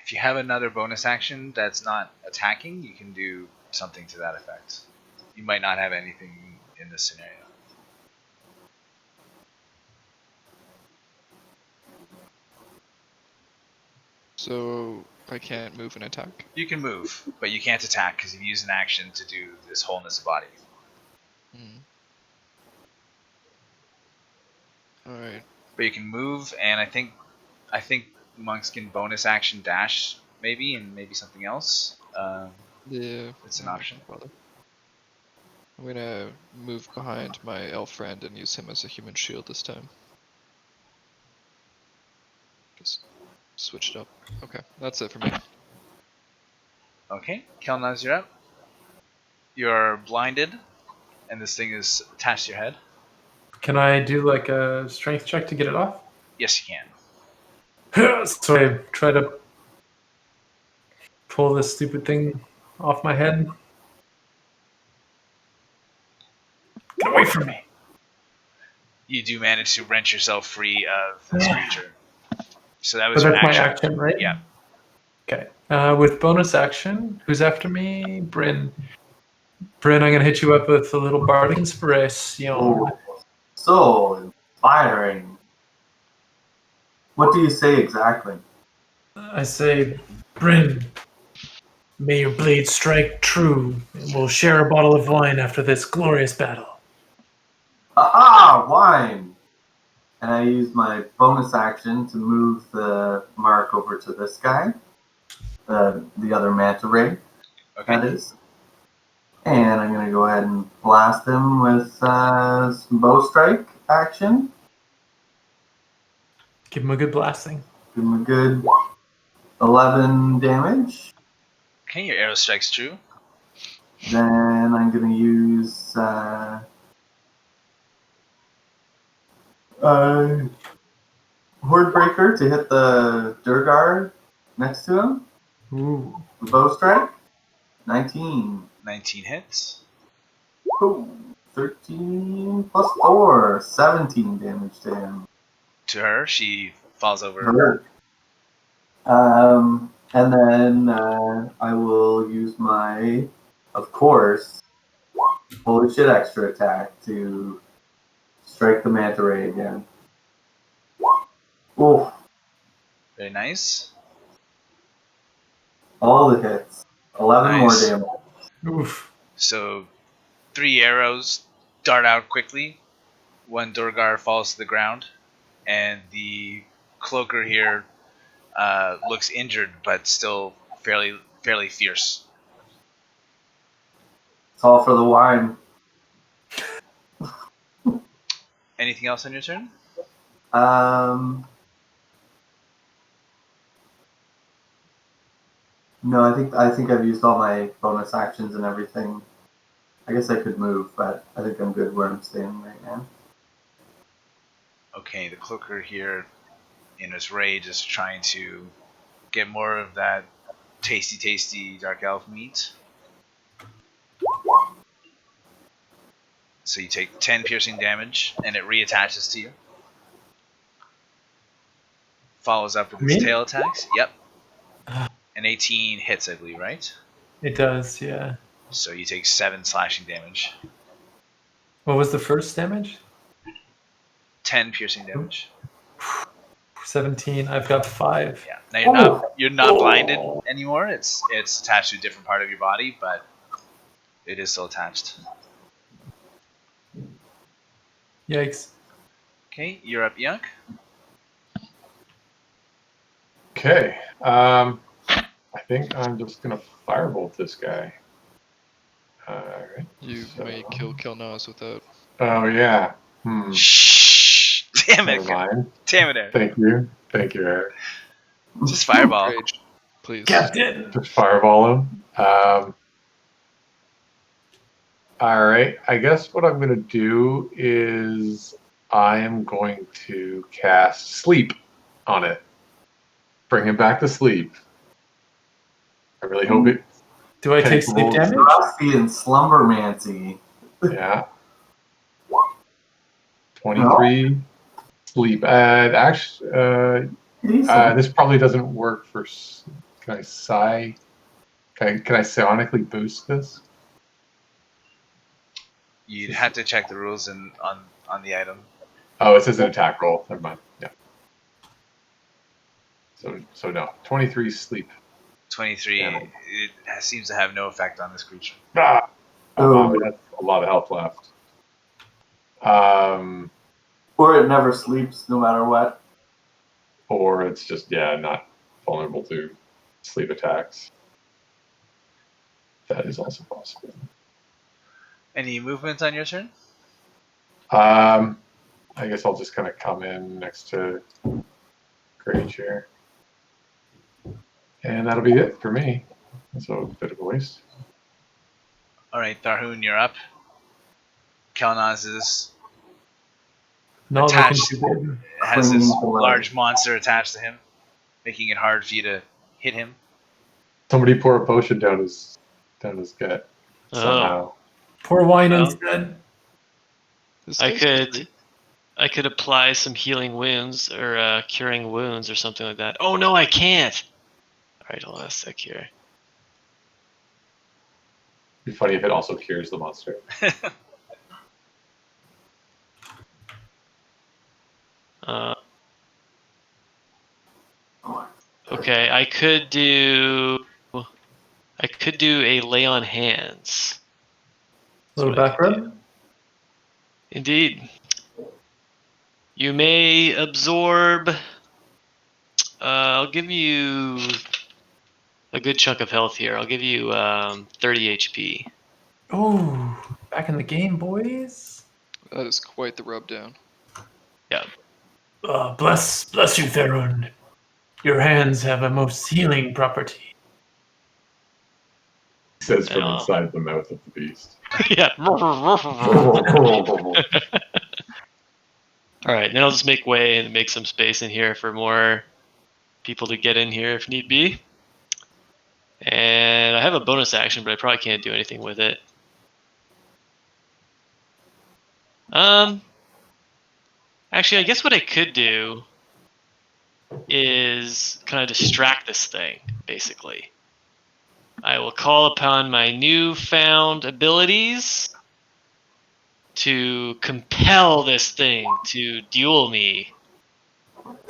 S1: If you have another bonus action that's not attacking, you can do something to that effect. You might not have anything in this scenario.
S3: So I can't move and attack.
S1: You can move, but you can't attack because you've used an action to do this wholeness of body.
S3: Alright.
S1: But you can move, and I think monks can bonus action dash maybe, and maybe something else.
S3: Yeah.
S1: It's an option.
S3: Bother. I'm gonna move behind my elf friend and use him as a human shield this time. Just switch it up. Okay, that's it for me.
S1: Okay, Kelnozz, you're up. You're blinded, and this thing is attached to your head.
S2: Can I do like a strength check to get it off?
S1: Yes, you can.
S2: So I try to pull this stupid thing off my head. Get away from me.
S1: You do manage to wrench yourself free of this creature. So that
S2: But
S1: was your
S2: that's my
S1: action.
S2: action, right?
S1: Yeah.
S2: Okay. With bonus action, who's after me? Brynn. Brynn, I'm going to hit you up with a little bardic inspiration.
S5: Oh, so inspiring. What do you say exactly?
S2: I say, Brynn, may your blade strike true, and we'll share a bottle of wine after this glorious battle.
S5: Aha! Wine! And I use my bonus action to move the mark over to this guy. The other manta ray,
S1: Okay.
S5: that is. And I'm going to go ahead and blast him with some bow strike action.
S2: Give him a good blasting.
S5: Give him a good 11 damage.
S1: Okay, your arrow strikes true.
S5: Then I'm going to use Hordebreaker to hit the duergar next to him.
S2: Ooh.
S5: The bow strike. 19.
S1: 19 hits.
S5: Ooh, 13 plus 4. 17 damage to him.
S1: To her, she falls over.
S5: Hurt. And then I will use my, of course, holy shit extra attack to strike the manta ray again. Oof.
S1: Very nice.
S5: All the hits. 11 more
S1: Nice.
S5: damage.
S2: Oof.
S1: So 3 arrows dart out quickly. One duergar falls to the ground, and the cloaker here looks injured, but still fairly fierce.
S5: It's all for the wine.
S1: Anything else on your turn?
S5: No, I think I've used all my bonus actions and everything. I guess I could move, but I think I'm good where I'm standing right now.
S1: Okay, the cloaker here, in his rage, is trying to get more of that tasty dark elf meat. So you take 10 piercing damage, and it reattaches to you. Follows up with his
S2: Me?
S1: tail attacks. Yep. An 18 hits, I believe, right?
S2: It does, yeah.
S1: So you take 7 slashing damage.
S2: What was the first damage?
S1: 10 piercing damage.
S2: 17. I've got 5.
S1: Yeah. Now you're not blinded anymore. It's attached to a different part of your body, but it is still attached.
S2: Yikes.
S1: Okay, you're up, Yunk.
S6: Okay. I think I'm just gonna firebolt this guy. Alright.
S3: You may kill Kelnozz without.
S6: Oh yeah.
S1: Shh! Damn it!
S6: Never mind.
S1: Damn it, Eric.
S6: Thank you, Eric.
S1: Just fireball.
S3: Grage, please.
S2: Captain!
S6: Just fireball him. All right. I guess what I'm going to do is I am going to cast Sleep on it. Bring him back to sleep. I really hope it.
S2: Do I take sleep damage?
S5: Rusty and Slumbermancy.
S6: Yeah. 23 sleep. Actually, this probably doesn't work for Can I psionically boost this?
S1: You'd have to check the rules on the item.
S6: Oh, it says an attack roll. Never mind. Yeah. So no. 23 sleep.
S1: 23.
S6: Damn.
S1: It seems to have no effect on this creature.
S6: Ah!
S5: Oh.
S6: Wow, that's a lot of health left.
S5: Or it never sleeps, no matter what.
S6: Or it's just not vulnerable to sleep attacks. That is also possible.
S1: Any movement on your turn?
S6: I guess I'll just kind of come in next to Grage here. And that'll be it for me. So a bit of a waste.
S1: Alright, Tharhun, you're up. Kelnozz is
S2: Not looking
S1: attached.
S2: too good.
S1: Has this
S5: Clinging to leg.
S1: large monster attached to him, making it hard for you to hit him.
S6: Somebody pour a potion down his gut
S4: Oh,
S6: somehow.
S2: Pour wine
S4: Well.
S2: instead.
S3: This
S4: I
S3: guy's
S4: could
S3: pretty-
S4: I could apply some healing wounds or curing wounds or something like that. Oh no, I can't. All right, hold on a sec here.
S6: It'd be funny if it also cures the monster.
S4: Okay, I could do a lay on hands. That's
S2: Little
S4: what I
S2: back
S4: could do.
S2: rub.
S4: Indeed. You may absorb. I'll give you a good chunk of health here. I'll give you 30 HP.
S2: Oh, back in the game, boys.
S3: That is quite the rub down.
S2: Bless you, Tharhun. Your hands have a most healing property.
S6: He says from
S4: Yeah.
S6: inside the mouth of the beast.
S4: Yeah. All right, then I'll just make way and make some space in here for more people to get in here if need be. And I have a bonus action, but I probably can't do anything with it. Actually, I guess what I could do is kind of distract this thing, basically. I will call upon my newfound abilities to compel this thing to duel me.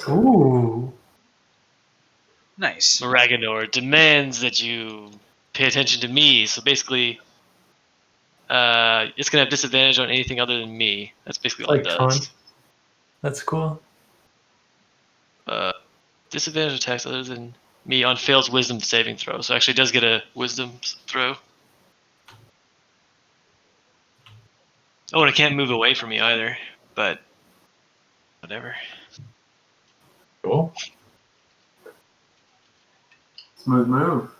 S2: Ooh.
S1: Nice.
S4: Maraganor demands that you pay attention to me. So basically, it's gonna have disadvantage on anything other than me. That's basically all it
S2: Like
S4: does.
S2: taunt. That's cool.
S4: Disadvantage attacks other than me on fails wisdom saving throw. So actually, it does get a wisdom throw. Oh, and it can't move away from me either. But whatever.
S6: Cool.
S5: Smooth move.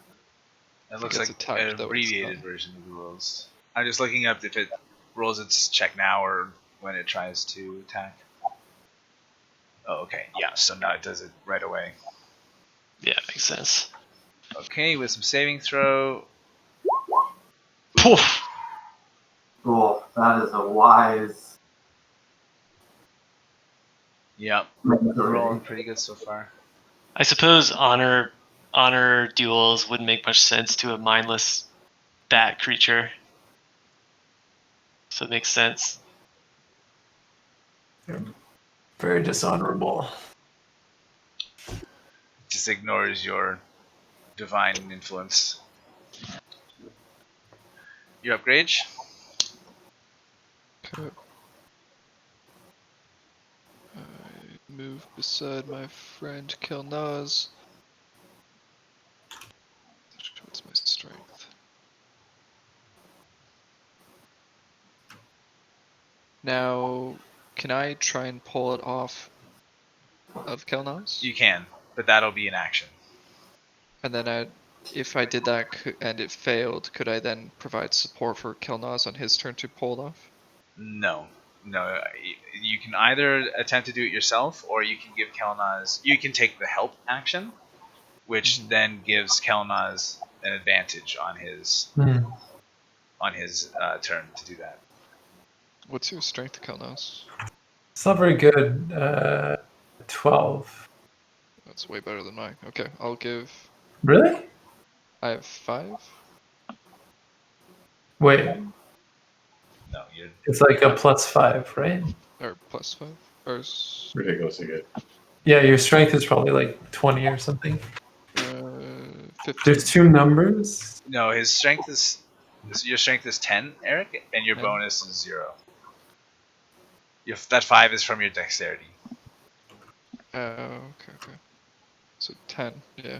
S1: It looks
S3: Gets
S1: like
S3: attacked,
S1: an
S3: though, it's
S1: abbreviated
S3: done.
S1: version of the rules. I'm just looking up if it rolls its check now or when it tries to attack. Oh, okay. Yeah, so now it does it right away.
S4: Yeah, makes sense.
S1: Okay, with some saving throw.
S4: Poof!
S5: Cool. That is a wise.
S1: Yep,
S5: Rolling.
S1: rolling pretty good so far.
S4: I suppose honor duels wouldn't make much sense to a mindless bat creature. So it makes sense.
S2: Very dishonorable.
S1: Just ignores your divine influence. You're up, Grage.
S3: Okay. I move beside my friend Kelnozz. What's my strength? Now, can I try and pull it off of Kelnozz?
S1: You can, but that'll be an action.
S3: And then if I did that and it failed, could I then provide support for Kelnozz on his turn to pull it off?
S1: No. You can either attempt to do it yourself, or you can give Kelnozz. You can take the help action, which then gives Kelnozz an advantage on his turn to do that.
S3: What's your strength, Kelnozz?
S2: It's not very good. 12.
S3: That's way better than mine. Okay, I'll give
S2: Really?
S3: I have 5.
S2: Wait,
S1: No, you're
S2: it's like a +5, right?
S3: Or +5. Or
S6: Ridiculously good.
S2: Yeah, your strength is probably like 20 or something.
S3: 15.
S2: There's 2 numbers.
S1: no. His strength is your strength is 10, Eric, and your
S3: 10.
S1: bonus is 0. That 5 is from your dexterity.
S3: Okay. So 10, yeah.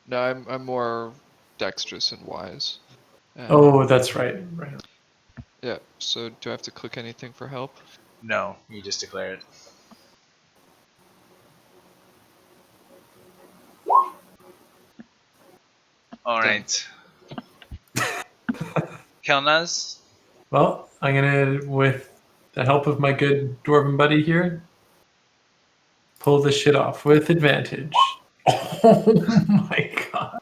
S3: No, I'm more dexterous and wise.
S2: Oh, that's right. Right.
S3: Yeah, so do I have to click anything for help?
S1: No, you just declare it. All right. Kelnozz,
S2: Well, I'm gonna, with the help of my good dwarven buddy here, pull this shit off with advantage. Oh my god.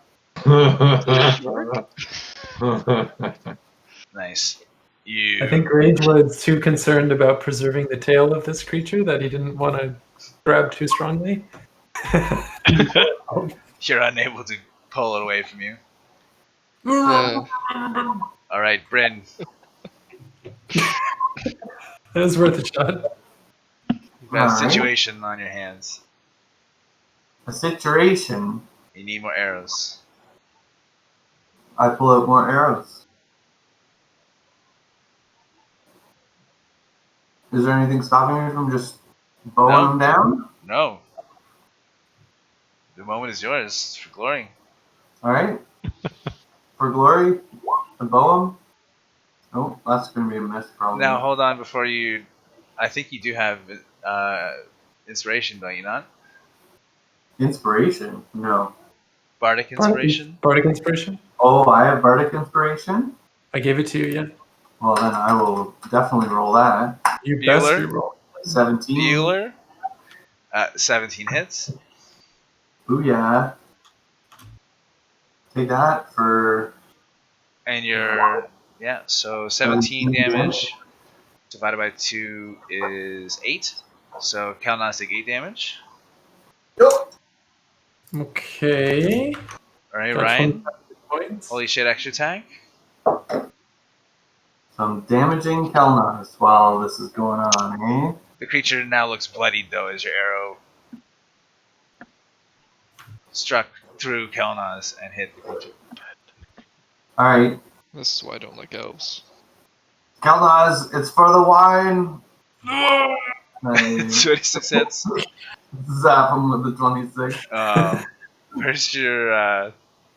S1: nice.
S2: I think Grage was too concerned about preserving the tail of this creature that he didn't want to grab too strongly.
S1: You're unable to pull it away from you.
S3: Yeah.
S1: All right, Brynn.
S2: It was worth a shot.
S1: You've got a
S5: Alright.
S1: situation on your hands.
S5: A situation.
S1: You need more arrows.
S5: I pull out more arrows. Is there anything stopping me from just bowing
S1: No.
S5: them down?
S1: No. The moment is yours for glory.
S5: Alright. For glory, to bow them. Oh, that's going to be a miss probably.
S1: Now, hold on before you. I think you do have inspiration, don't you not?
S5: Inspiration? No.
S1: Bardic inspiration?
S2: Bardic inspiration?
S5: Oh, I have Bardic Inspiration?
S2: I gave it to you, yeah.
S5: Well, then I will definitely roll that.
S2: You
S1: Bueller?
S2: best reroll.
S5: 17.
S1: Bueller? 17 hits.
S5: Booyah. Take that for...
S1: And your. Yeah, so 17 damage divided by 2 is 8. So Kelnozz take 8 damage.
S5: Yup.
S2: Okay.
S1: Alright,
S2: Got
S1: Ryan.
S2: 25 points.
S1: Holy shit, extra attack.
S5: So I'm damaging Kelnozz while this is going on, eh?
S1: The creature now looks bloodied, though, as your arrow struck through Kelnozz and hit the creature.
S5: Alright.
S3: This is why I don't like elves.
S5: Kelnozz, it's for the wine! Nice.
S1: 26 hits.
S5: Zap him with the 26
S1: Where's your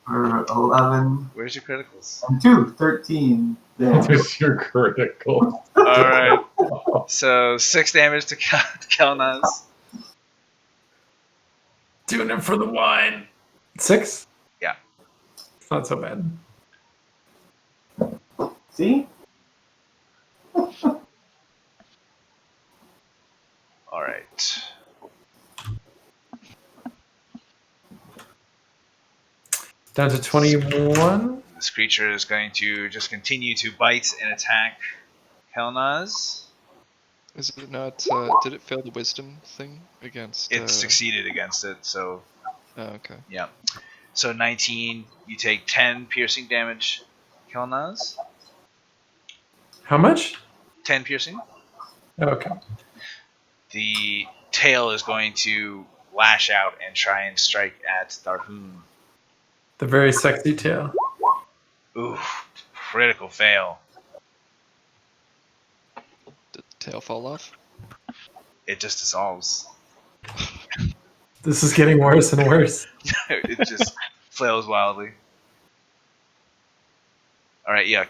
S5: for 11.
S1: where's your criticals?
S5: And 2, 13 damage.
S6: Just your critical.
S1: Alright. So 6 damage to Kelnozz.
S2: Doing it for the wine. 6?
S1: Yeah.
S2: It's not so bad.
S5: See?
S1: Alright.
S2: Down to 21.
S1: This creature is going to just continue to bite and attack Kelnozz.
S3: Is it not, did it fail the wisdom thing against...
S1: It succeeded against it, so
S3: Oh, okay.
S1: yeah. So 19, you take 10 piercing damage, Kelnozz.
S2: How much?
S1: 10 piercing.
S2: Okay.
S1: The tail is going to lash out and try and strike at Tharhun.
S2: The very sexy tail.
S1: Ooh, critical fail.
S3: Did the tail fall off?
S1: It just dissolves.
S2: This is getting worse and worse.
S1: It just flails wildly. Alright, yuck.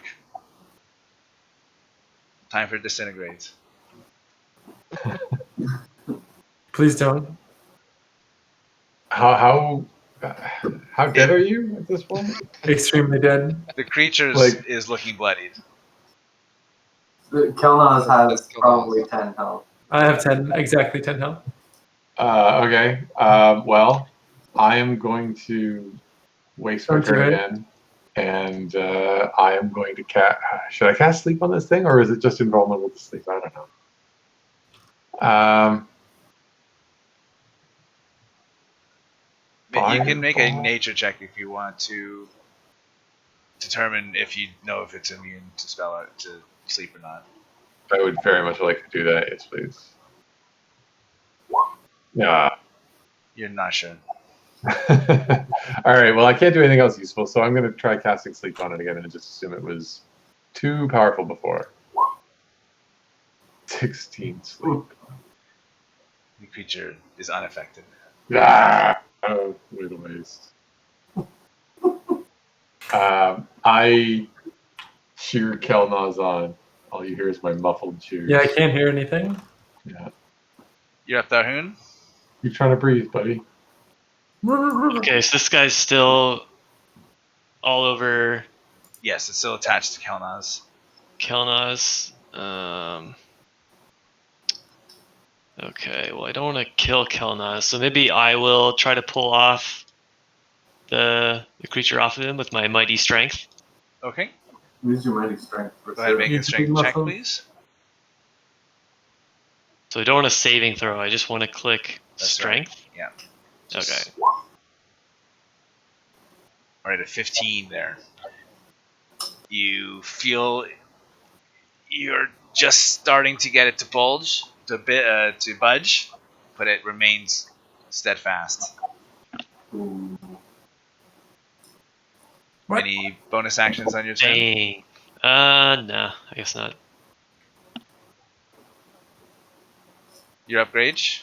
S1: Time for disintegrate.
S2: Please don't.
S6: How dead are you at this point?
S2: Extremely dead.
S1: The creature
S6: Like-
S1: is looking bloodied.
S5: Kelnozz has
S3: That's Kelnozz.
S5: probably 10 health.
S2: I have 10, exactly 10 health.
S6: Okay. Well, I am going to waste my
S2: Don't do
S6: turn
S2: it.
S6: again, and I am going to cast. Should I cast sleep on this thing, or is it just invulnerable to sleep? I don't know.
S1: You can make a
S6: Fireball?
S1: nature check if you want to determine if you know if it's immune to to sleep or not.
S6: I would very much like to do that. Yes, please. Yeah.
S1: You're not sure.
S6: All right. Well, I can't do anything else useful, so I'm going to try casting sleep on it again and just assume it was too powerful before. 16 sleep.
S1: The creature is unaffected.
S6: Ah, oh, what a waste. I cheer Kelnozz on. All you hear is my muffled cheers.
S2: Yeah, I can't hear anything.
S6: Yeah.
S1: You're up, Tharhun.
S6: Keep trying to breathe, buddy.
S4: Okay, so this guy's still all over
S1: Yes, it's still attached to Kelnozz.
S4: Kelnozz. Okay, well I don't want to kill Kelnozz, so maybe I will try to pull off the creature off of him with my mighty strength.
S1: Okay.
S5: Use your mighty strength. For
S1: Go ahead and make
S2: You
S1: a strength
S2: can
S1: check,
S2: muscle.
S1: please.
S4: So I don't want a saving throw, I just want to click
S1: That's
S4: strength.
S1: Yeah.
S4: Okay.
S1: Alright, a 15 there. You feel you're just starting to get it to budge, but it remains steadfast.
S5: Ooh.
S2: What?
S1: Any bonus actions on your turn?
S4: Dang. No, I guess not.
S1: You're up, Grage.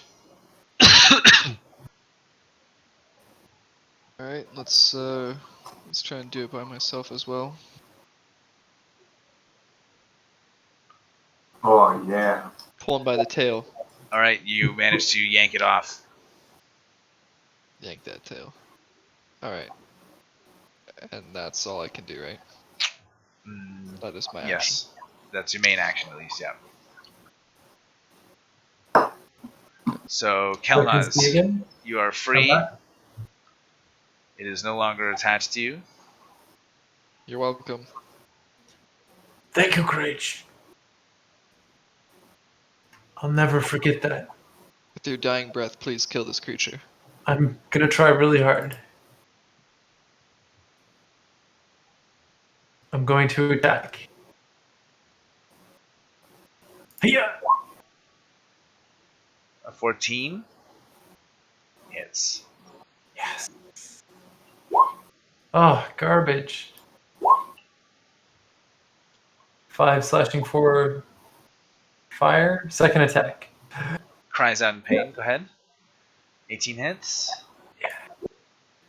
S3: Alright, let's try and do it by myself as well.
S5: Oh yeah.
S3: Pull him by the tail.
S1: Alright, you managed to yank it off.
S3: Yank that tail. Alright. And that's all I can do, right? That is my action.
S1: Yes. That's your main action, at least, yeah. So,
S2: Can see
S1: Kelnozz,
S2: again?
S1: you are free.
S2: Come back.
S1: It is no longer attached to you.
S3: You're welcome.
S2: Thank you, Grage. I'll never forget that.
S3: With your dying breath, please kill this creature.
S2: I'm gonna try really hard. I'm going to attack. Yeah.
S1: A 14 hits.
S2: Yes. Oh, garbage. 5 slashing for fire. Second attack.
S1: Cries out in pain. Go ahead. 18 hits.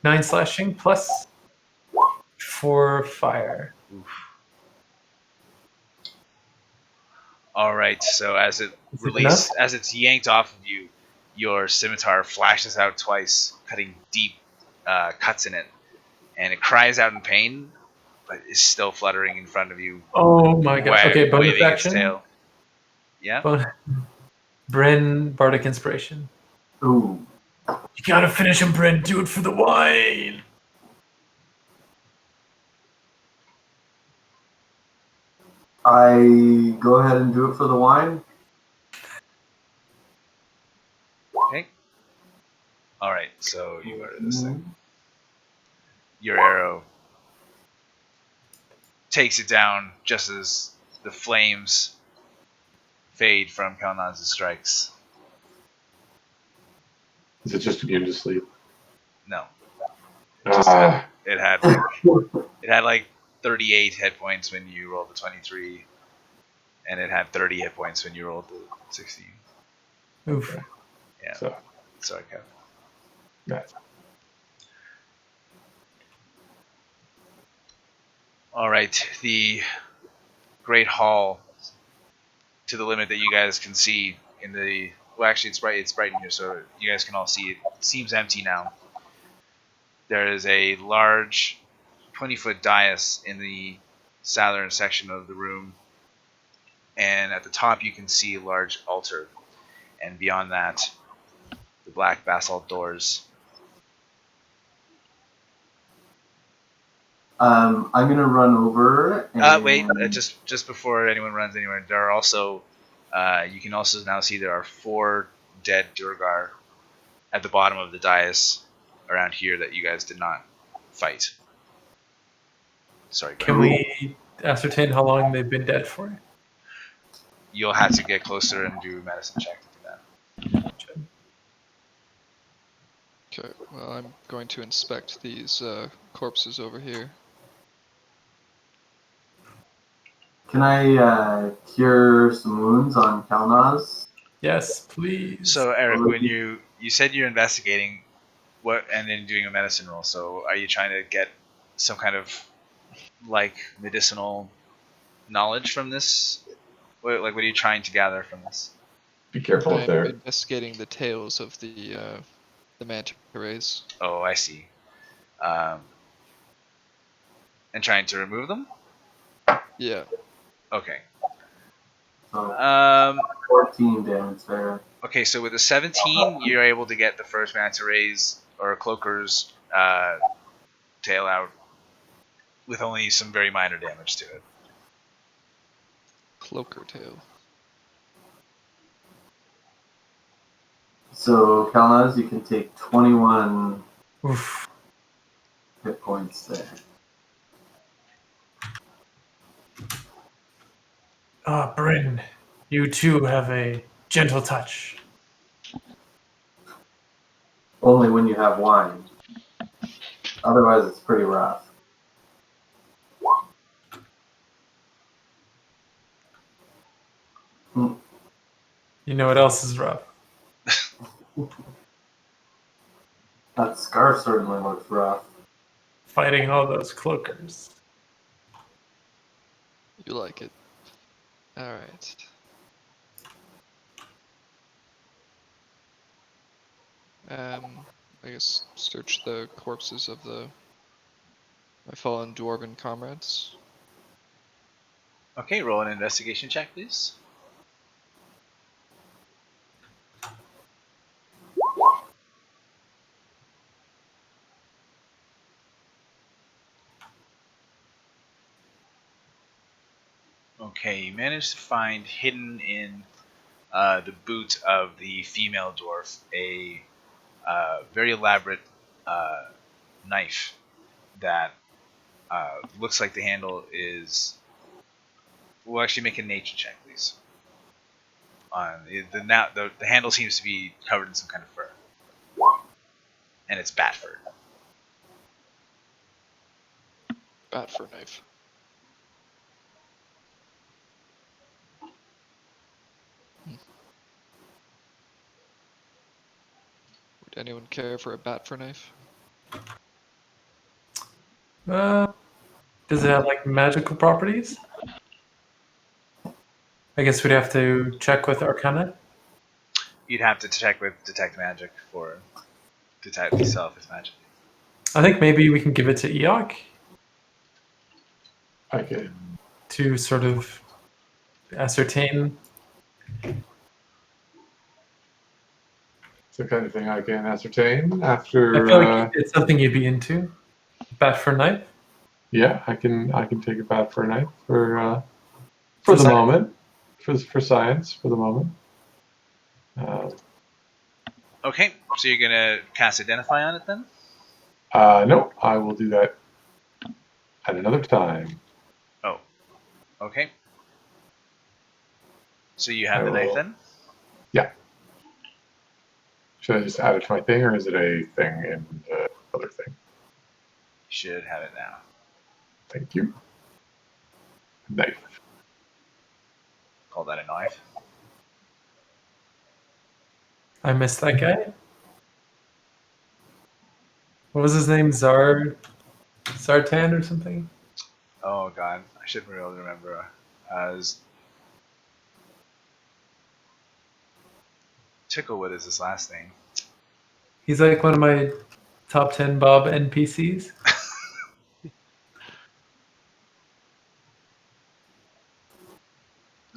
S2: 9 slashing plus 4 fire.
S1: All right. So as it as it's yanked off of you, your scimitar flashes out twice, cutting deep cuts in it, and it cries out in pain, but is still fluttering in front of you.
S2: Oh my god. Okay, bonus
S1: waving its
S2: action.
S1: tail. Yeah.
S2: Brynn, Bardic Inspiration.
S5: Ooh.
S2: You gotta finish him, Brynn. Do it for the wine.
S5: I go ahead and do it for the wine.
S1: Okay. All right. So you go to this thing. Your arrow takes it down just as the flames fade from Kelnozz's strikes.
S6: Is it just immune to sleep?
S1: No.
S6: Ah,
S1: It had like 38 hit points when you rolled the 23, and it had 30 hit points when you rolled the 16.
S2: Oof.
S1: Yeah.
S6: so,
S1: So I kept.
S6: nice.
S1: All right, the Great Hall, to the limit that you guys can see in the. Well, actually, it's bright in here, so you guys can all see it. It seems empty now. There is a large 20-foot dais in the southern section of the room, and at the top you can see a large altar, and beyond that, the black basalt doors.
S5: I'm gonna run over. And...
S1: Wait, just before anyone runs anywhere, there are also, you can also now see there are 4 dead duergar at the bottom of the dais, around here that you guys did not fight. Sorry,
S2: Can we ascertain how long they've been dead for?
S1: you'll have to get closer and do a medicine check to do that.
S3: Okay, well, I'm going to inspect these corpses over here.
S5: Can I cure some wounds on Kelnozz?
S2: Yes, please.
S1: So Eric, when you said you're investigating what and then doing a medicine roll, so are you trying to get some kind of like medicinal knowledge from this? What are you trying to gather from this?
S6: Be careful up
S3: I'm
S6: there.
S3: investigating the tails of the manta rays.
S1: Oh, I see. And trying to remove them?
S3: Yeah.
S1: Okay.
S5: So 14 damage there.
S1: Okay, so with a 17, you're able to get the first manta rays or cloaker's tail out with only some very minor damage to it.
S3: Cloaker tail.
S5: So Kelnozz, you can take 21
S2: Oof.
S5: hit points there.
S2: Ah, Brynn, you too have a gentle touch.
S5: Only when you have wine. Otherwise, it's pretty rough.
S2: You know what else is rough?
S5: That scarf certainly looks rough.
S2: Fighting all those cloakers.
S3: You like it. Alright. I guess search the corpses of my fallen dwarven comrades.
S1: Okay, roll an investigation check, please. Okay, you managed to find hidden in the boot of the female dwarf a very elaborate knife that looks like the handle is. We'll actually make a nature check, please. The handle seems to be covered in some kind of fur, and it's bat fur.
S3: Bat for knife. Would anyone care for a bat for knife?
S2: Does it have like magical properties? I guess we'd have to check with Arcana.
S1: You'd have to check with detect magic for detect itself as magic.
S2: I think maybe we can give it to Eikooc
S6: Okay.
S2: to sort of ascertain.
S6: It's the kind of thing I can ascertain after.
S2: I feel like it's something you'd be into. Bat for knife.
S6: Yeah, I can take a bat for a night for
S2: For
S6: the
S2: science.
S6: moment. For science, for the moment.
S1: Okay, so you're gonna cast Identify on it then?
S6: No, I will do that at another time.
S1: Oh, okay. So you have
S6: I
S1: the knife
S6: will-
S1: then?
S6: Yeah. Should I just add it to my thing, or is it a thing in the other thing?
S1: You should have it now.
S6: Thank you. Knife.
S1: Call that a knife.
S2: I missed that guy. What was his name? Zartan or something?
S1: Oh god, I should be able to remember. Ticklewood is his last name.
S2: He's like one of my top 10 Bob NPCs.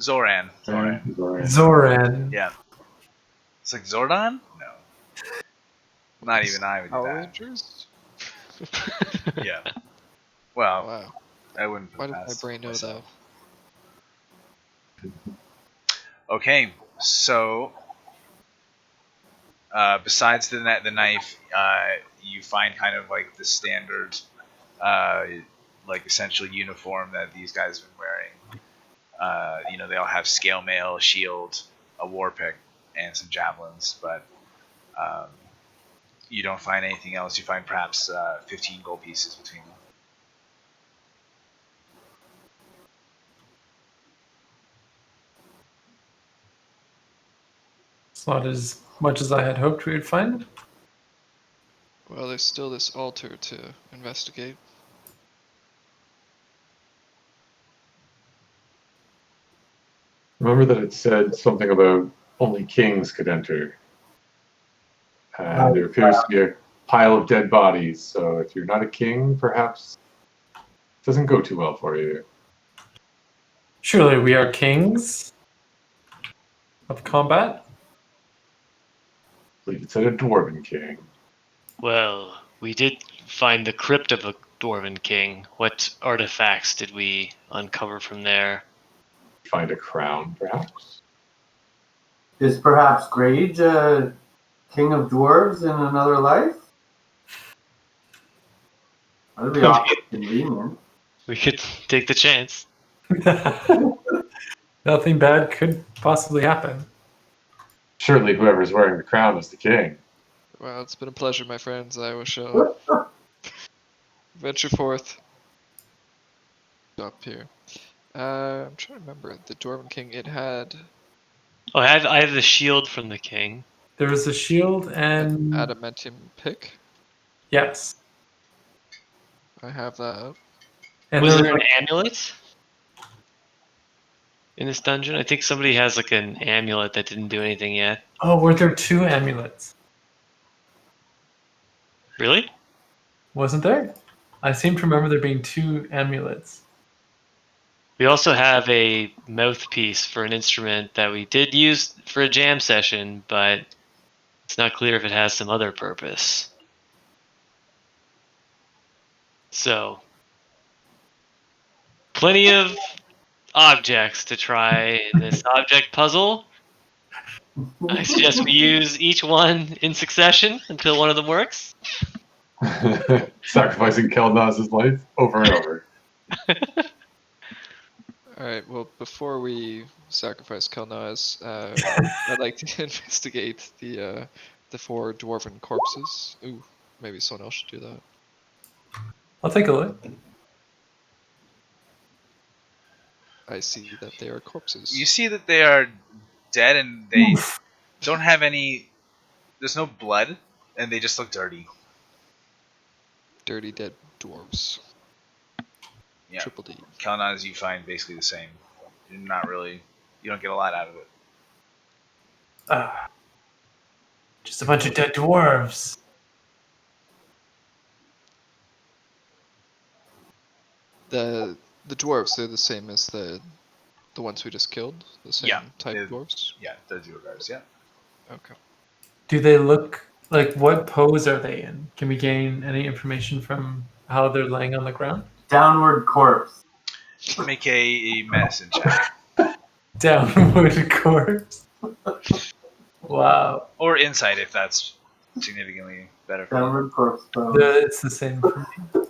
S1: Zoran.
S2: Zoran.
S1: Yeah. It's like Zordon? No. Not even I would do
S3: Power
S1: that.
S3: Rangers?
S1: Yeah. Well,
S3: Wow.
S1: I wouldn't put
S3: Why
S1: it
S3: did my
S1: past
S3: brain know
S1: myself.
S3: that?
S1: Okay, so Besides the knife, you find kind of like the standard, like essential uniform that these guys have been wearing. They all have scale mail, a shield, a war pick, and some javelins, but you don't find anything else. You find perhaps 15 gold pieces between them.
S2: It's not as much as I had hoped we would find.
S3: Well, there's still this altar to investigate.
S6: Remember that it said something about only kings could enter. And there appears to be a pile of dead bodies, so if you're not a king, perhaps it doesn't go too well for you.
S2: Surely we are kings of combat.
S6: I believe it said a dwarven king.
S4: Well, we did find the crypt of a dwarven king. What artifacts did we uncover from there?
S6: Find a crown, perhaps?
S5: Is perhaps Grage a king of dwarves in another life? That'd be awfully convenient.
S4: We could take the chance.
S2: Nothing bad could possibly happen.
S6: Surely whoever's wearing the crown is the king.
S3: Well, it's been a pleasure, my friends. I shall venture forth. Up here. I'm trying to remember. The Dwarven King, it had
S4: Oh, I have the shield from the king.
S2: There was a shield
S3: an
S2: and
S3: adamantium pick.
S2: yes.
S3: I have that.
S2: And
S4: Was
S2: there
S4: there
S2: was
S4: an amulet in this dungeon? I think somebody has like an amulet that didn't do anything yet.
S2: oh, were there 2 amulets?
S4: Really?
S2: Wasn't there? I seem to remember there being 2 amulets.
S4: We also have a mouthpiece for an instrument that we did use for a jam session, but it's not clear if it has some other purpose. So, plenty of objects to try in this object puzzle. I suggest we use each one in succession until one of them works.
S6: Sacrificing Kelnozz's life over and over.
S3: Alright, well, before we sacrifice Kelnozz, I'd like to investigate the 4 dwarven corpses. Ooh, maybe someone else should do that.
S2: I'll take a look.
S3: I see that they are corpses.
S1: You see that they are dead and they don't have any. There's no blood, and they just look dirty.
S3: Dirty dead dwarves.
S1: Yeah.
S3: Triple D.
S1: Kelnozz, you find basically the same. You're not really. You don't get a lot out of it.
S2: Just a bunch of dead dwarves.
S3: The dwarves, they're the same as the ones we just killed? The same
S1: Yeah,
S3: type of dwarves?
S1: Yeah, the duergars. Yeah.
S3: Okay.
S2: Do they look like, what pose are they in? Can we gain any information from how they're laying on the ground?
S5: Downward corpse.
S1: Make a medicine check.
S2: Downward corpse. Wow.
S1: Or insight if that's significantly better for you.
S5: Downward corpse pose.
S2: It's the same for me.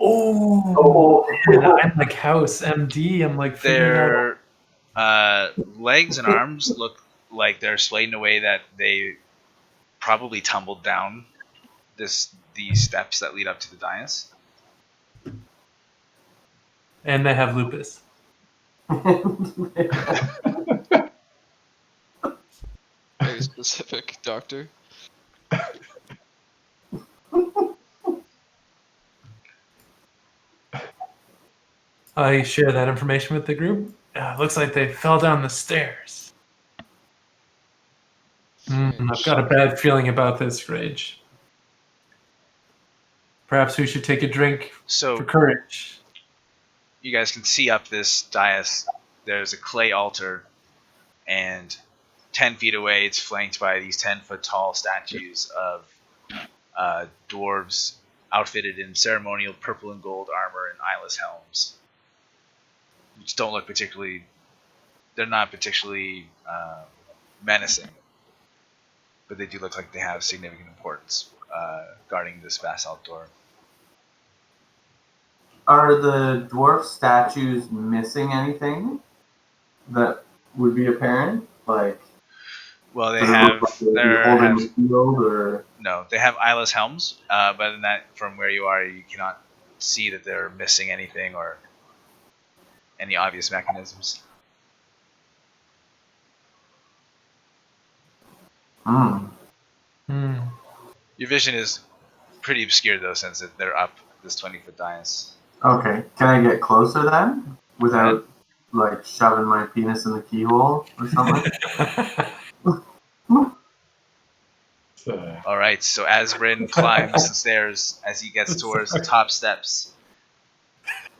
S2: Oh, man, I'm like House MD. I'm like figuring out.
S1: Their legs and arms look like they're swayed in a way that they probably tumbled down these steps that lead up to the dais.
S2: And they have lupus.
S3: Very specific, doctor.
S2: I share that information with the group. Looks like they fell down the stairs. I've got a bad feeling about this, Grage. Perhaps we should take a drink
S1: So
S2: for courage.
S1: you guys can see up this dais, there's a clay altar, and 10 feet away it's flanked by these 10-foot tall statues of dwarves outfitted in ceremonial purple and gold armor and eyeless helms, which don't look particularly, they're not particularly menacing, but they do look like they have significant importance guarding this basalt door.
S5: Are the dwarf statues missing anything that would be apparent? Like,
S1: Well, they
S5: does it
S1: have
S5: look like they're holding the shield, or
S1: no, they have eyeless helms. But other than that, from where you are, you cannot see that they're missing anything or any obvious mechanisms.
S5: Hmm.
S1: Your vision is pretty obscured though, since they're up this 20-foot dais.
S5: Okay, can I get closer then without like shoving my penis in the keyhole or something?
S1: All right. So as Brynn climbs the stairs, as he gets towards the top steps,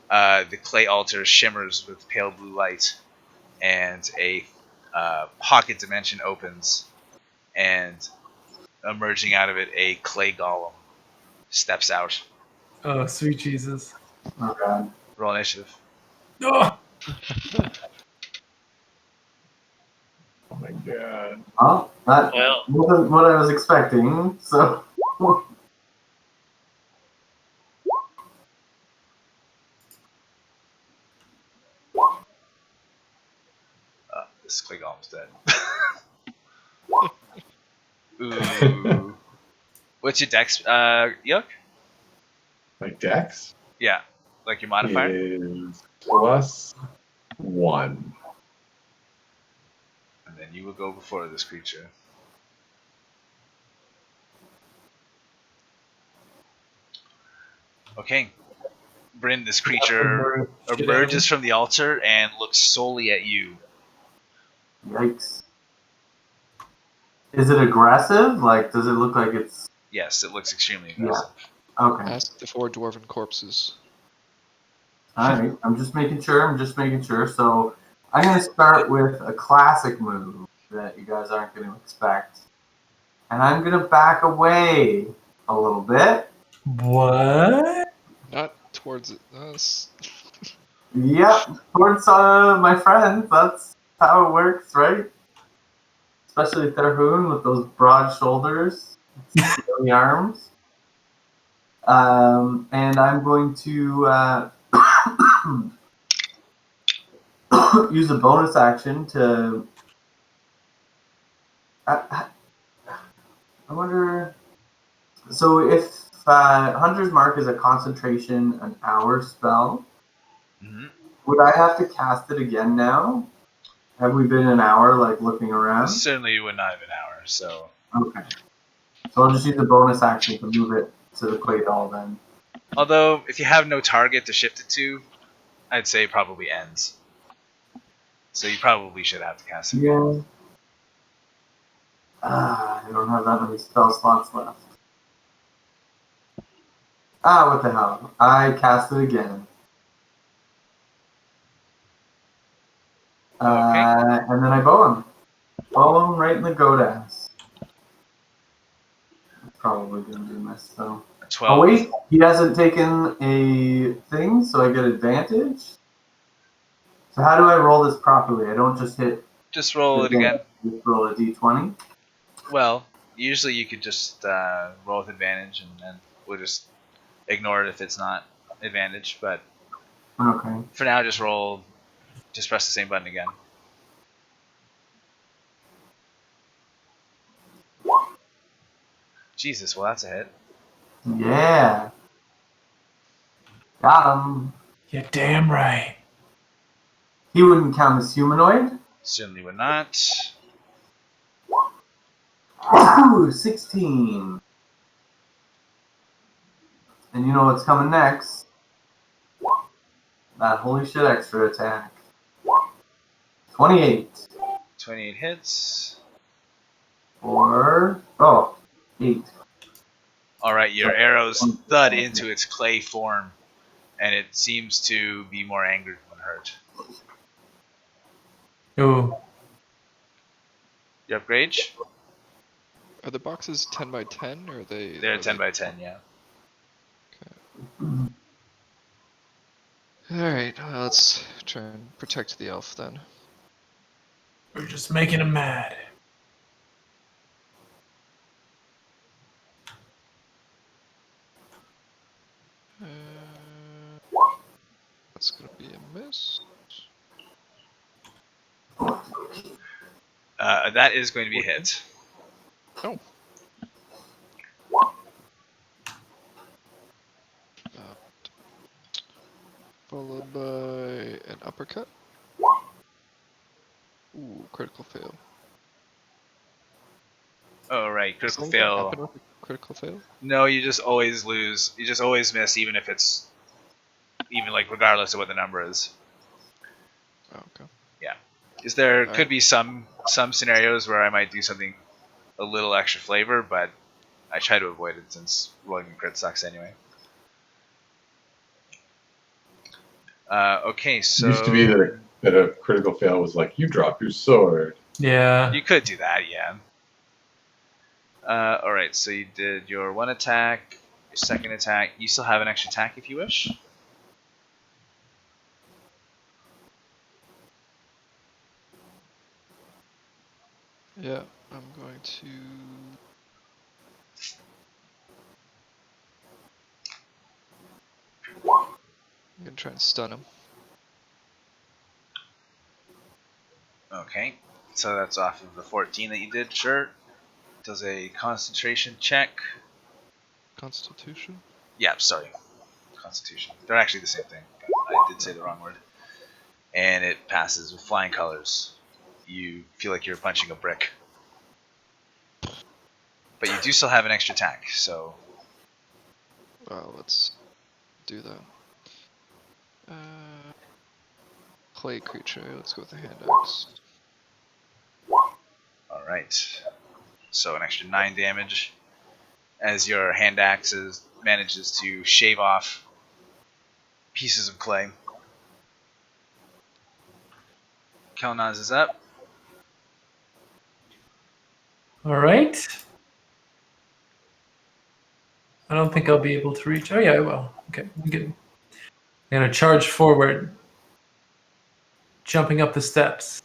S1: the clay altar shimmers with pale blue light, and a pocket dimension opens, and emerging out of it, a clay golem steps out.
S2: Oh, sweet Jesus.
S5: Oh god.
S1: Roll initiative.
S2: Oh!
S6: Oh my god.
S5: Well, that
S4: Well,
S5: wasn't what I was expecting, so.
S1: This clay golem's dead. Ooh. What's your dex, Yuck?
S6: My dex
S1: Yeah, like your modifier?
S6: is +1.
S1: And then you will go before this creature. Okay. Brynn, this creature emerges from the altar and looks solely at you.
S5: Yikes. Is it aggressive? Like, does it look like it's.
S1: Yes, it looks extremely aggressive.
S5: Okay.
S3: Ask the 4 dwarven corpses.
S5: Alright, I'm just making sure. So, I'm going to start with a classic move that you guys aren't going to expect. And I'm going to back away a little bit.
S2: What?
S3: Not towards us.
S5: Yep, towards my friends. That's how it works, right? Especially Tharhun with those broad shoulders, scaly arms. And I'm going to use a bonus action to. I wonder. So if Hunter's Mark is a concentration an hour spell,
S1: Mm-hmm.
S5: would I have to cast it again now? Have we been an hour like looking around?
S1: Certainly you would not have an hour, so.
S5: Okay. So I'll just use a bonus action to move it to the clay doll then.
S1: Although, if you have no target to shift it to, I'd say it probably ends. So you probably should have to cast it.
S5: Yeah. I don't have that many spell slots left. What the hell. I cast it again. And then I bow him. Bow him right in the goat-ass. Probably going to do miss, though.
S1: 12.
S5: Oh, wait. He hasn't taken a thing, so I get advantage? So how do I roll this properly? I don't just hit...
S1: Just roll it again.
S5: Just roll a d20?
S1: Well, usually you could just roll with advantage, and then we'll just ignore it if it's not advantage. But
S5: Okay.
S1: for now, just press the same button again. Jesus, well that's a hit.
S5: Yeah. Got him.
S2: You're damn right.
S5: He wouldn't count as humanoid.
S1: Certainly would not.
S5: Ooh, 16. And you know what's coming next? That holy shit extra attack. 28.
S1: 28 hits.
S5: Or 8.
S1: Alright, your arrows thud into its clay form, and it seems to be more angered than hurt.
S2: Ooh.
S1: You have Grage?
S3: Are the boxes 10 by 10 or are they?
S1: They're 10 by 10, yeah.
S3: Alright, well, let's try and protect the elf then.
S2: We're just making him mad.
S3: Miss.
S1: That is going to be a hit.
S3: Oh. Followed by an uppercut. Ooh, critical fail.
S1: Oh, right. Critical
S3: Does anything
S1: fail.
S3: happen with a critical fail?
S1: No, you just always lose. You just always miss, even if it's like regardless of what the number is.
S3: Oh, okay.
S1: Is there
S3: Alright.
S1: could be some scenarios where I might do something a little extra flavor, but I try to avoid it since rolling a crit sucks anyway. Okay, so
S6: It used to be that a critical fail was like, you drop your sword.
S2: Yeah.
S1: you could do that, yeah. All right, so you did your one attack, your second attack. You still have an extra attack if you wish.
S3: Yeah, I'm going to. I'm gonna try and stun him.
S1: Okay, so that's off of the 14 that you did. Sure. Does a concentration check.
S3: Constitution?
S1: Yeah, sorry. Constitution. They're actually the same thing. I did say the wrong word. And it passes with flying colors. You feel like you're punching a brick. But you do still have an extra attack, so...
S3: Well, let's do that. Clay creature, let's go with the hand axe.
S1: Alright. So an extra 9 damage. As your hand axe manages to shave off pieces of clay. Kelnozz is up.
S2: All right. I don't think I'll be able to reach. Oh yeah, I will. Okay, I'm good. I'm gonna charge forward, jumping up the steps,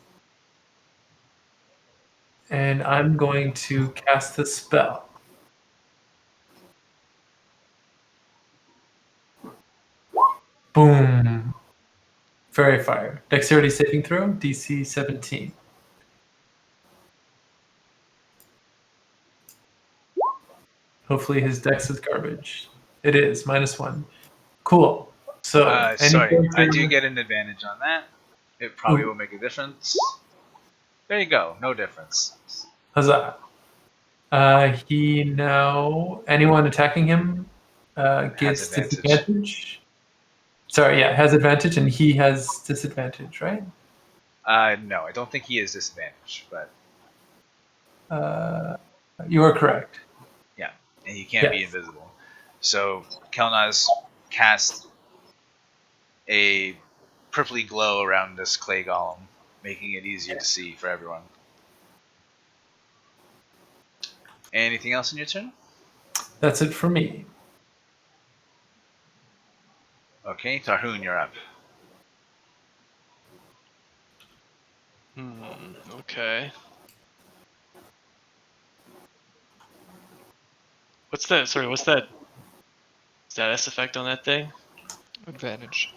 S2: and I'm going to cast the spell. Boom. Fairy fire. Dexterity saving throw. DC 17. Hopefully his dex is garbage. It is, -1. Cool. So, any
S1: Sorry, I
S2: character-
S1: do get an advantage on that. It probably
S2: Ooh.
S1: will make a difference. There you go, no difference.
S2: Huzzah. He now, anyone attacking him gets
S1: advantage.
S2: disadvantage. Sorry, yeah, has advantage, and he has disadvantage, right?
S1: No, I don't think he is disadvantaged, but
S2: You are correct.
S1: yeah, and he can't be
S2: Yes.
S1: invisible. So Kelnozz casts a purpley glow around this clay golem, making it easier to see for everyone. Anything else in your turn?
S2: That's it for me.
S1: Okay, Tharhun, you're up.
S4: Okay. What's that? Sorry, what's that status effect on that thing?
S3: Advantage.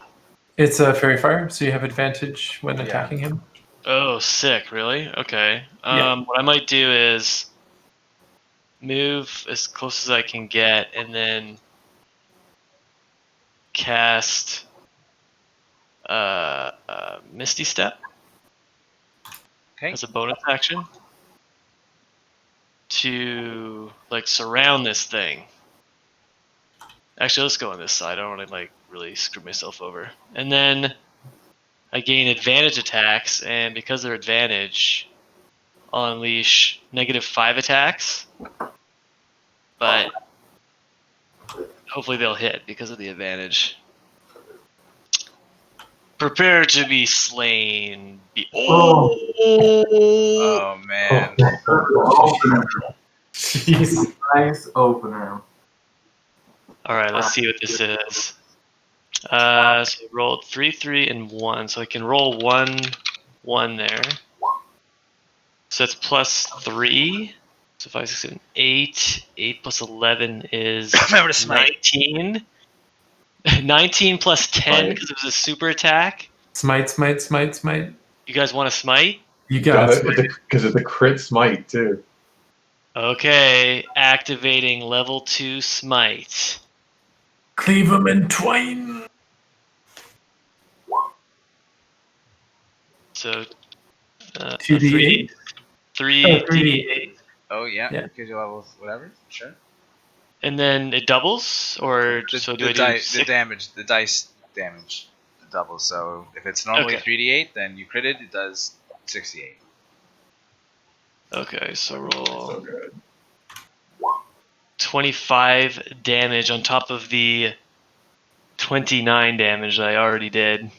S2: It's a fairy fire, so you have advantage when
S1: Yeah.
S2: attacking him.
S4: Oh, sick, really? Okay.
S2: Yeah.
S4: What I might do is move as close as I can get and then cast Misty Step
S1: Okay.
S4: as a bonus action to like surround this thing. Actually, let's go on this side. I don't want to like really screw myself over. And then I gain advantage attacks, and because they're advantage, I'll unleash -5 attacks. But hopefully they'll hit because of the advantage. Prepare to be slain.
S1: Oh man.
S2: Jeez.
S5: Nice opener.
S4: All right, let's see what this is. So I rolled 3, 3, and 1, so I can roll 1, 1 there. So that's +3. So 5, 6, 7, 8. 8 plus 11 is
S1: Remember to smite.
S4: 19. 19 plus 10 because it was a super attack.
S2: Smite, smite, smite, smite.
S4: You guys want to smite?
S2: You
S6: Got
S2: got
S6: it.
S2: it.
S6: Because it's a crit smite, too.
S4: Okay, activating level 2 smite.
S2: Cleave them in twain.
S4: So,
S2: 2d8.
S4: 3d8,
S2: 3d8.
S1: Oh yeah,
S2: Yeah.
S1: because you level whatever. Sure.
S4: and then it doubles, or so do I do
S1: the
S4: six?
S1: damage, the dice damage doubles. So if it's normally
S4: Okay.
S1: 3d8, then you crit it does 68.
S4: Okay, so roll
S6: So good.
S4: 25 damage on top of the 29 damage I already did.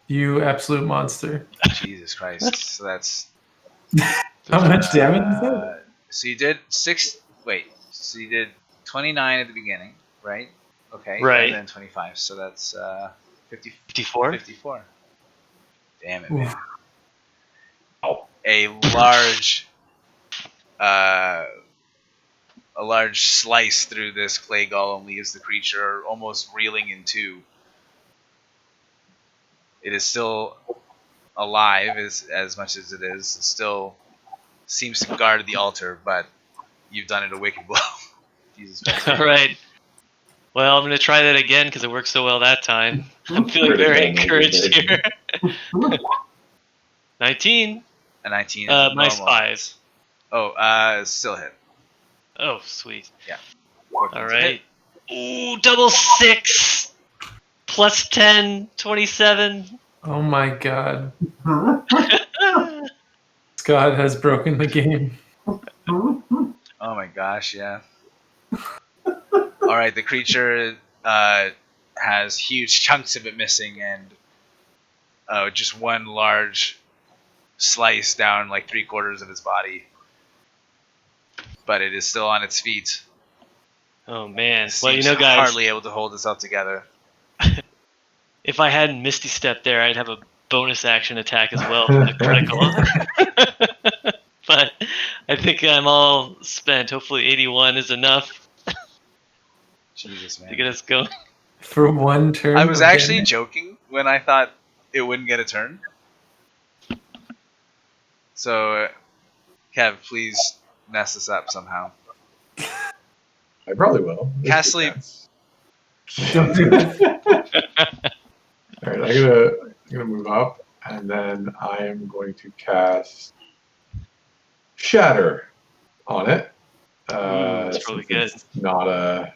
S2: You absolute monster.
S1: Jesus Christ! So that's
S2: How much damage is that?
S1: so you did 6. Wait, so you did 29 at the beginning, right? Okay.
S4: Right.
S1: And then 25. So that's 50,
S4: 54?
S1: 54. Damn it,
S2: Oof.
S1: man. A large slice through this clay golem leaves the creature almost reeling in two. It is still alive as much as it is. It still seems to guard the altar, but you've done it a wicked blow. Jesus Christ.
S4: All right. Well, I'm going to try that again because it worked so well that time. I'm feeling
S6: Pretty
S4: very
S6: damage,
S4: encouraged
S6: amazing.
S4: here. 19.
S1: A 19 is
S4: Minus
S1: normal.
S4: 5.
S1: Oh, still hit.
S4: Oh, sweet.
S1: 14
S4: All
S1: to
S4: right. Ooh, double 6. Plus 10, 27.
S2: Oh my god. Scott has broken the game.
S1: Oh my gosh, yeah. Alright, the creature has huge chunks of it missing and just one large slice down like 3/4 of its body. But it is still on its feet.
S4: Oh, man.
S1: It
S4: Well, you
S1: seems
S4: know, guys,
S1: hardly able to hold itself together.
S4: if I hadn't Misty Step there, I'd have a bonus action attack as well for the critical. But I think I'm all spent. Hopefully 81 is enough
S1: Jesus,
S4: to
S1: man.
S4: get us going.
S2: For one turn.
S1: I was
S2: of
S1: actually
S2: damage.
S1: joking when I thought it wouldn't get a turn. So, Kev, please mess this up somehow.
S6: I probably will. There's
S1: Cast
S6: a good
S1: sleep.
S6: chance.
S2: Don't do it.
S6: All right, I'm gonna move up, and then I am going to cast Shatter on it.
S4: That's really
S6: Since
S4: good.
S6: it's not a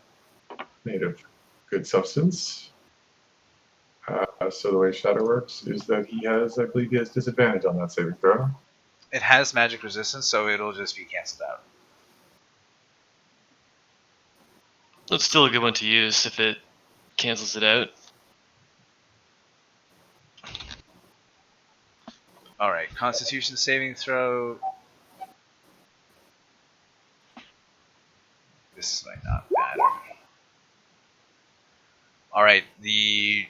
S6: native good substance. So the way Shatter works is that I believe he has disadvantage on that saving throw.
S1: It has magic resistance, so it'll just be cancelled out.
S4: That's still a good one to use if it cancels it out.
S1: Alright, Constitution saving throw. This might not matter. Alright, the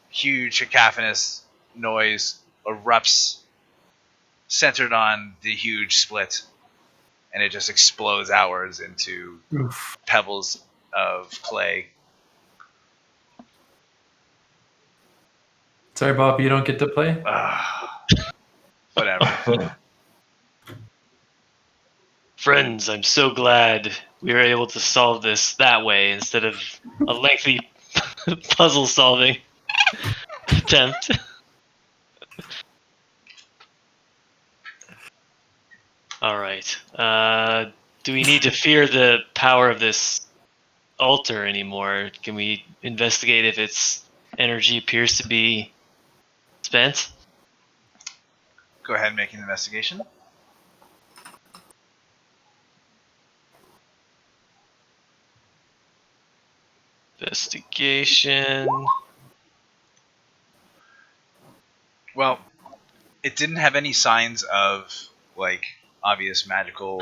S1: huge cacophonous noise erupts centered on the huge split, and it just explodes outwards into
S2: Oof.
S1: pebbles of clay.
S2: Sorry, Bob, you don't get to play?
S1: Whatever.
S4: Friends, I'm so glad we were able to solve this that way instead of a lengthy puzzle solving attempt. All right. Do we need to fear the power of this altar anymore? Can we investigate if its energy appears to be spent?
S1: Go ahead and make an investigation.
S4: Investigation.
S1: Well, it didn't have any signs of like obvious magical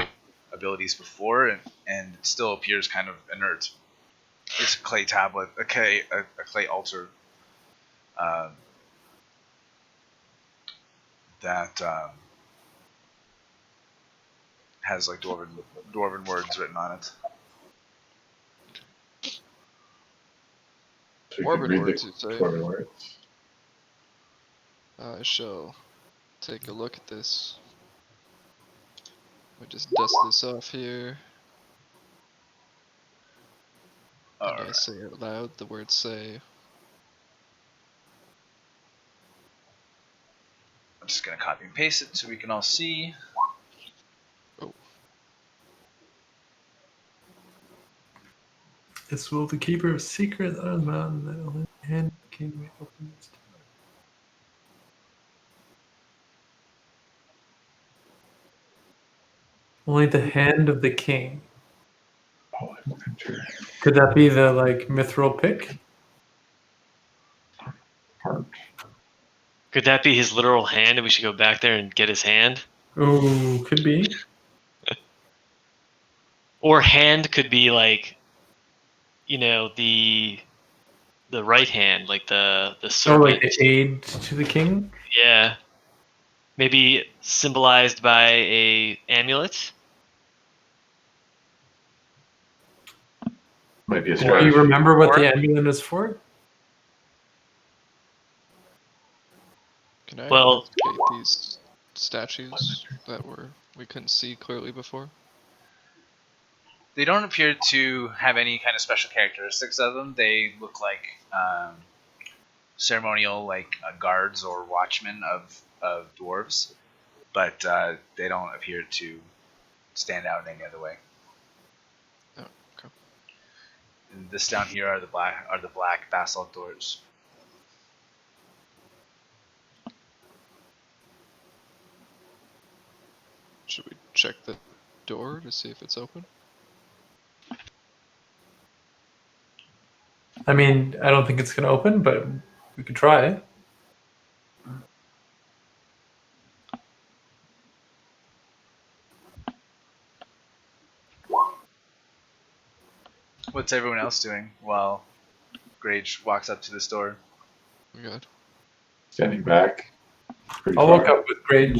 S1: abilities before, and it still appears kind of inert. It's a clay tablet, a clay altar that has like dwarven words written on it.
S6: So you
S3: Dwarven
S6: can read
S3: words,
S6: the
S3: you say?
S6: Dwarven words.
S3: I shall take a look at this. We just dust this off here. And I
S1: Alright.
S3: say out loud the word say.
S1: I'm just gonna copy and paste it so we can all see.
S2: This will the keeper of secret on the mountain that only the hand of the king may open this door. Only the hand of the king.
S6: Oh, I will enter
S2: Could that be the like mithril pick?
S6: heart.
S4: Could that be his literal hand, and we should go back there and get his hand?
S2: Oh, could be.
S4: Or hand could be like, you know, the right hand, like the
S2: Oh,
S4: serpent.
S2: like the aid to the king.
S4: Yeah. Maybe symbolized by a amulet.
S6: Might be a
S2: Do
S6: strategy.
S2: you remember what the
S4: Or-
S2: amulet is for?
S3: Can I
S4: Well-
S3: investigate these statues that we couldn't see clearly before?
S1: They don't appear to have any kind of special characteristics of them. They look like ceremonial, like guards or watchmen of dwarves, but they don't appear to stand out in any other way.
S3: Oh, okay.
S1: And this down here are the black basalt doors.
S3: Should we check the door to see if it's open?
S2: I mean, I don't think it's gonna open, but we could try.
S1: What's everyone else doing while Grage walks up to this door?
S3: We good.
S6: Standing back. Pretty
S2: I'll
S6: far.
S2: look up with Grage.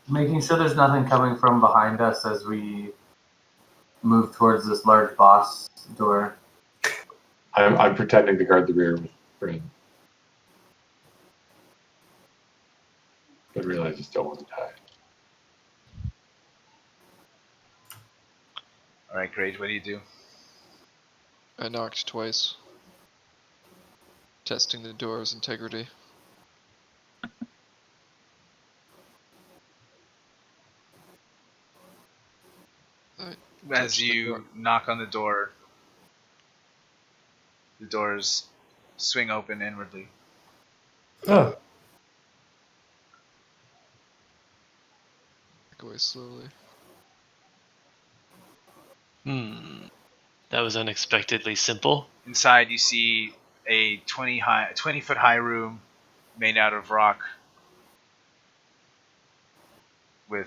S5: Making sure there's nothing coming from behind us as we move towards this large boss door.
S6: I'm pretending to guard the rear with Brynn. But really, I just don't want to die.
S1: Alright, Grage, what do you do?
S3: I knocked twice. Testing the door's integrity.
S1: As
S3: Touch the
S1: you
S3: door.
S1: knock on the doors swing open inwardly.
S2: Oh,
S3: Back away slowly.
S4: That was unexpectedly simple.
S1: Inside, you see a 20-foot high room made out of rock with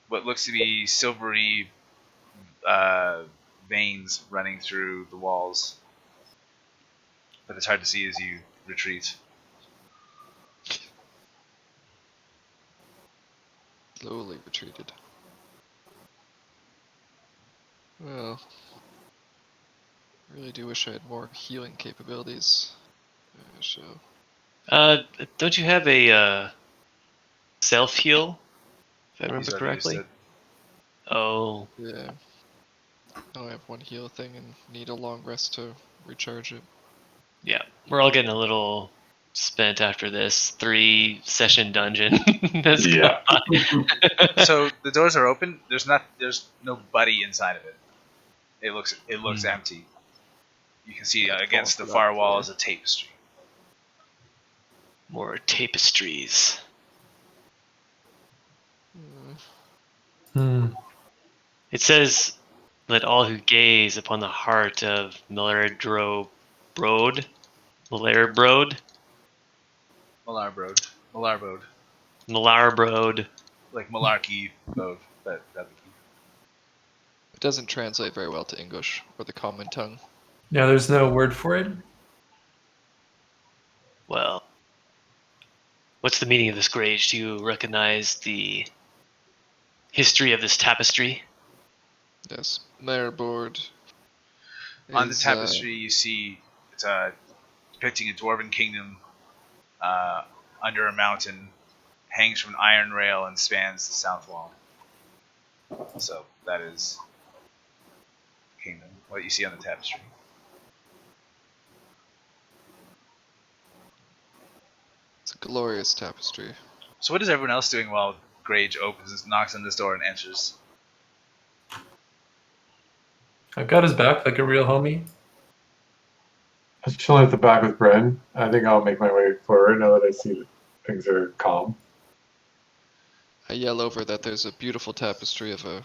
S1: what looks to be silvery veins running through the walls. But it's hard to see as you retreat.
S3: Slowly retreated. Well, I really do wish I had more healing capabilities. So,
S4: Don't you have a self heal? If I remember
S1: He's already
S4: correctly.
S1: used it.
S4: Oh,
S3: yeah. I only have one heal thing and need a long rest to recharge it.
S4: yeah. We're all getting a little spent after this 3-session dungeon. That's
S6: Yeah.
S1: So the doors are open. There's nobody inside of it. It looks empty. You can see against the far wall is a tapestry.
S4: More tapestries. It says, "Let all who gaze upon the heart of Millarbrode,
S1: Malarbrode. Like malarkey bode. That'd be
S3: It doesn't translate very well to English or the common tongue.
S2: yeah. There's no word for it.
S4: Well, what's the meaning of this, Grage? Do you recognize the history of this tapestry?
S3: Yes, Millarbrode.
S1: On the tapestry, you see it's a depicting a dwarven kingdom under a mountain, hangs from an iron rail and spans the south wall. So that is kingdom. What you see on the tapestry.
S3: It's a glorious tapestry.
S1: So what is everyone else doing while Grage opens, knocks on this door, and enters?
S2: I've got his back like a real homie.
S6: I was chilling at the back with Brynn. I think I'll make my way forward now that I see that things are calm.
S3: I yell over that there's a beautiful tapestry of a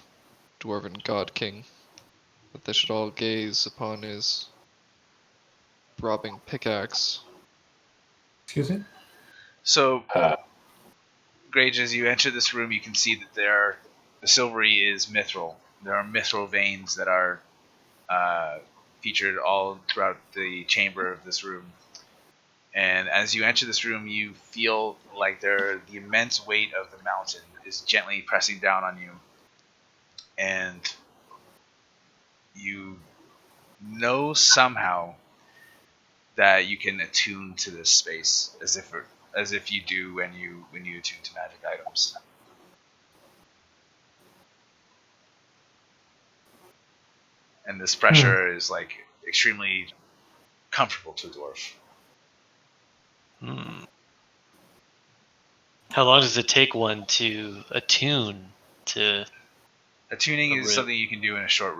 S3: dwarven god king, that they should all gaze upon his throbbing pickaxe.
S2: Excuse me?
S1: So,
S6: Uh,
S1: Grage, as you enter this room, you can see that the silvery is mithril. There are mithril veins that are featured all throughout the chamber of this room. And as you enter this room, you feel like the immense weight of the mountain is gently pressing down on you. And you know somehow that you can attune to this space as if you do when you attune to magic items. And this pressure is like extremely comfortable to a dwarf.
S4: How long does it take one to attune to?
S1: Attuning is something you can do in a short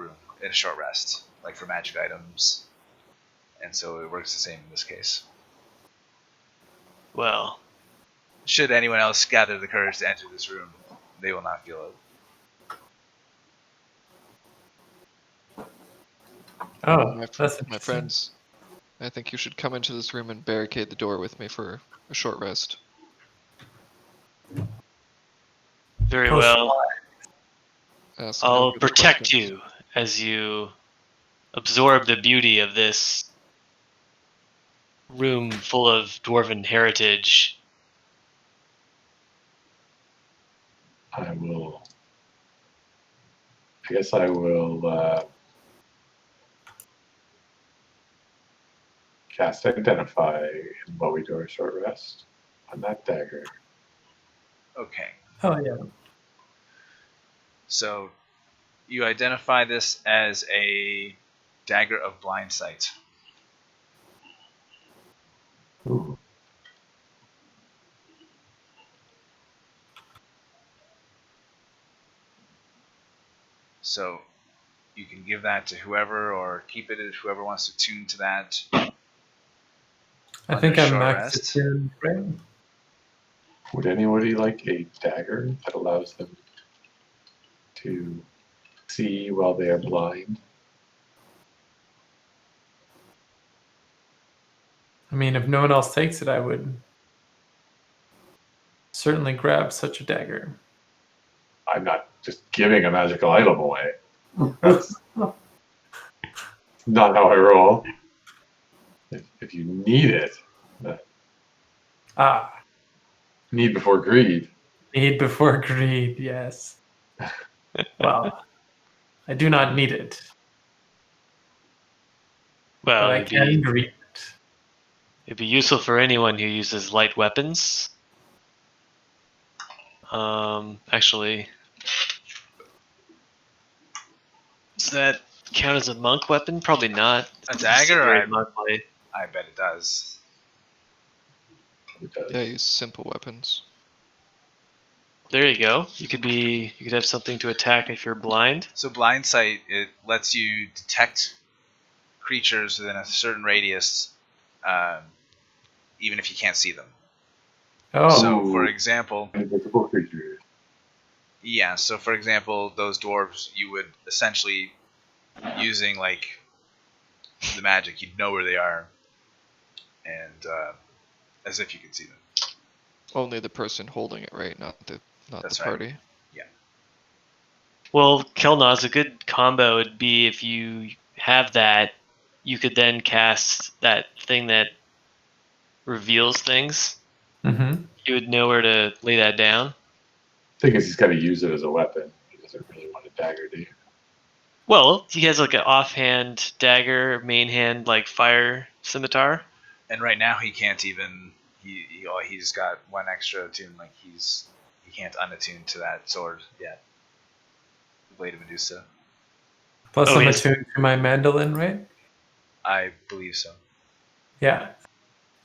S1: rest, like for magic items, and so it works the same in this case.
S4: Well,
S1: should anyone else gather the courage to enter this room, they will not feel it.
S2: Oh,
S3: my
S2: that's
S3: my friends, I think you should come into this room and barricade the door with me for a short rest.
S4: very well.
S3: Ask
S4: I'll
S3: no further
S4: protect
S3: questions.
S4: you as you absorb the beauty of this room full of dwarven heritage.
S6: I guess I will cast Identify while we do our short rest on that dagger.
S1: Okay.
S2: Oh yeah.
S1: So you identify this as a dagger of blind sight.
S6: Ooh.
S1: So you can give that to whoever, or keep it if whoever wants to tune to that.
S2: I think I'm
S1: short
S2: maxed
S1: rest.
S2: attuned, right?
S6: Would anybody like a dagger that allows them to see while they are blind?
S2: I mean, if no one else takes it, I would certainly grab such a dagger.
S6: I'm not just giving a magical item away. That's not how I roll. If you need it, need before greed.
S2: Need before greed, yes. Well, I do not need it,
S4: Well,
S2: but I can greed it.
S4: it'd be useful for anyone who uses light weapons. Actually, does that count as a monk weapon? Probably not.
S1: A dagger?
S4: Very monkly.
S1: I bet it does.
S6: It does.
S3: Yeah, use simple weapons.
S4: There you go. You could have something to attack if you're blind.
S1: So blind sight, it lets you detect creatures within a certain radius, even if you can't see them.
S2: Oh,
S1: So, for example,
S6: Invisible creatures.
S1: yeah. So, for example, those dwarves, you would essentially using like the magic, you'd know where they are, and as if you could see them.
S3: Only the person holding it, right? Not the
S1: That's right.
S3: party.
S4: Well, Kelnozz, a good combo would be if you have that, you could then cast that thing that reveals things.
S2: mm-hmm.
S4: You would know where to lay that down.
S6: Thing is, he's got to use it as a weapon. He doesn't really want a dagger, do you?
S4: Well, he has like an offhand dagger, main hand like fire scimitar.
S1: And right now he can't even. He's got one extra attune. Like he can't unattune to that sword yet. The Blade of Medusa.
S2: Plus,
S4: Oh,
S2: I'm
S4: yes.
S2: attuned to my mandolin, right?
S1: I believe so.
S2: Yeah.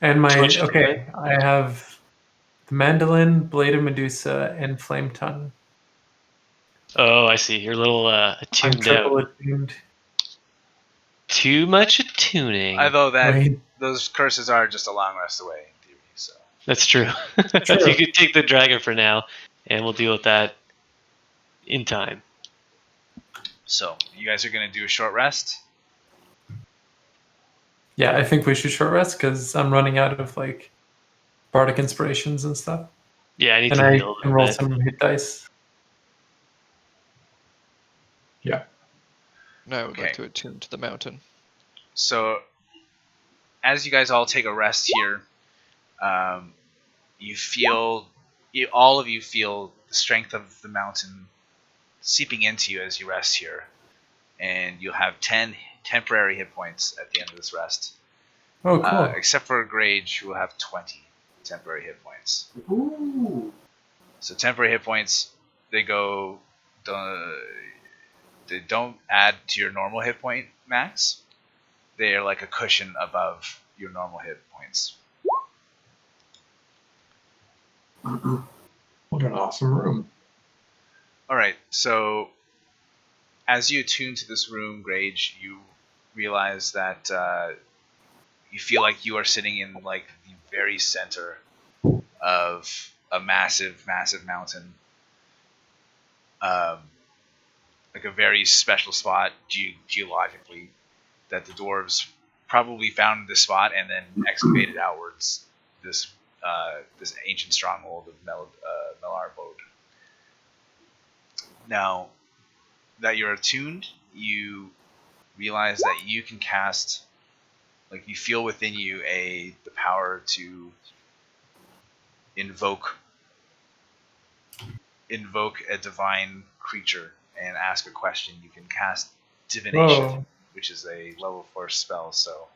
S2: And my
S4: much to
S2: okay, I have the mandolin, blade of Medusa, and flame tongue.
S4: Oh, I see. You're a little
S2: I'm
S4: attuned
S2: triple
S4: out.
S2: attuned.
S4: Too much attuning.
S1: Although
S2: Wait.
S1: those curses are just a long rest away in theory. So
S4: That's true.
S2: True.
S4: You could take the dragon for now, and we'll deal with that in time.
S1: So you guys are gonna do a short rest.
S2: Yeah, I think we should short rest because I'm running out of like bardic inspirations and stuff.
S4: Yeah, I need
S2: And
S4: to
S2: I
S4: heal a
S2: can
S4: little
S2: roll
S4: bit.
S2: some hit dice.
S3: Now I would
S1: Okay.
S3: like to attune to the mountain.
S1: So as you guys all take a rest here, all of you feel the strength of the mountain seeping into you as you rest here, and you'll have 10 temporary hit points at the end of this rest.
S2: Oh, cool.
S1: Except for Grage, who will have 20 temporary hit points.
S5: Ooh.
S1: So temporary hit points, they don't add to your normal hit point max. They are like a cushion above your normal hit points.
S6: What an awesome room.
S1: Alright, so as you attune to this room, Grage, you realize that you feel like you are sitting in like the very center of a massive, massive mountain. Like a very special spot geologically that the dwarves probably found this spot and then excavated outwards this ancient stronghold of Melar Bode. Now that you're attuned, you realize that you can cast, like you feel within you the power to invoke a divine creature and ask a question. You can cast divination,
S2: Whoa.
S1: which is a level 4 spell. So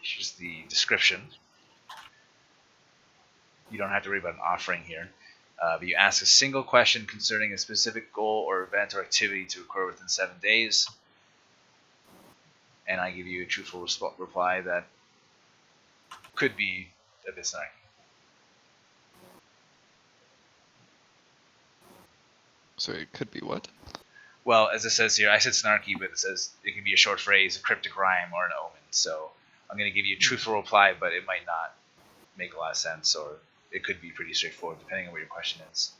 S1: here's the description. You don't have to worry about an offering here. But you ask a single question concerning a specific goal or event or activity to occur within 7 days. And I give you a truthful reply that could be a bit snarky.
S3: So it could be what?
S1: Well, as it says here, I said snarky, but it says it can be a short phrase, a cryptic rhyme, or an omen. So I'm going to give you a truthful reply, but it might not make a lot of sense, or it could be pretty straightforward, depending on what your question is.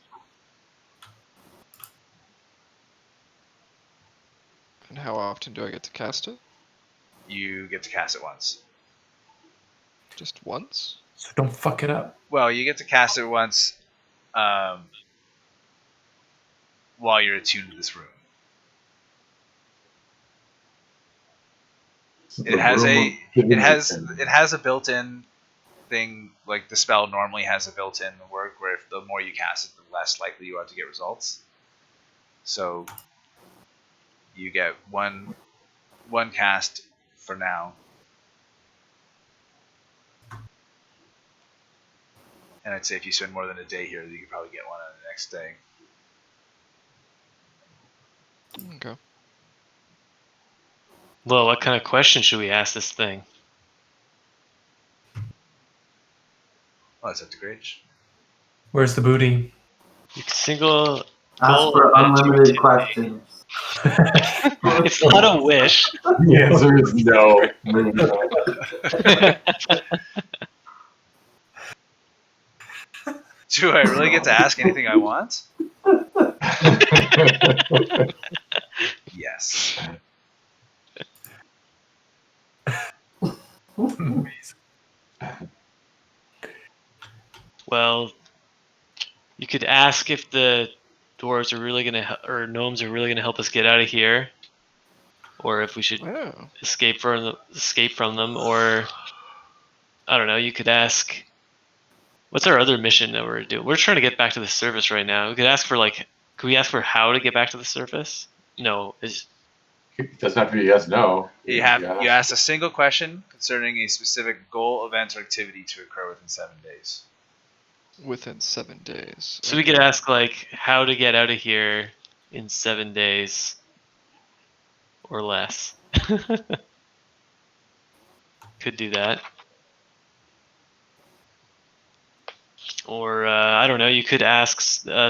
S3: And how often do I get to cast it?
S1: You get to cast it once.
S3: Just once?
S2: So don't fuck it up.
S1: Well, you get to cast it once while you're attuned to this room. It has a built-in thing, like the spell normally has a built-in work where if the more you cast it, the less likely you are to get results. So you get one cast for now. And I'd say if you spend more than a day here, you could probably get one on the next day.
S3: Okay.
S4: Well, what kind of question should we ask this thing?
S1: Well, that's up to Grage.
S2: Where's the booty?
S4: You single
S5: Ask
S4: goal
S5: for
S4: event or
S5: unlimited
S4: activity.
S5: questions.
S4: It's not a wish.
S6: The answer is no.
S1: Do I really get to ask anything I want? Yes.
S4: Well, you could ask if the dwarves are really gonna, or gnomes are really gonna help us get out of here, or if we should
S3: Oh.
S4: escape from them, or I don't know. You could ask, what's our other mission that we're doing? We're trying to get back to the surface right now. We could ask for could we ask for how to get back to the surface? No,
S6: It doesn't have to be yes, no.
S1: You ask a single question concerning a specific goal, event, or activity to occur within 7 days.
S3: Within 7 days.
S4: So we could ask like how to get out of here in 7 days or less. Could do that. Or I don't know. You could ask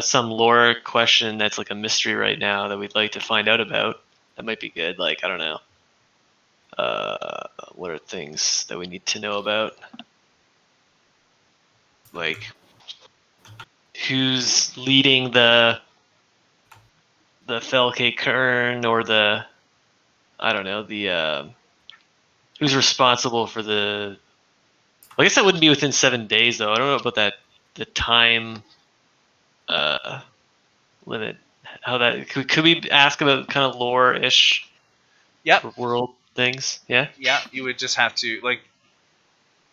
S4: some lore question that's like a mystery right now that we'd like to find out about. That might be good. Like I don't know. What are things that we need to know about? Like who's leading the Felke Kern, or the I don't know, the who's responsible for the I guess that wouldn't be within 7 days though. I don't know about that the time limit. How that could we ask about kind of lore-ish
S1: Yep.
S4: world things? Yeah?
S1: Yeah, you would just have to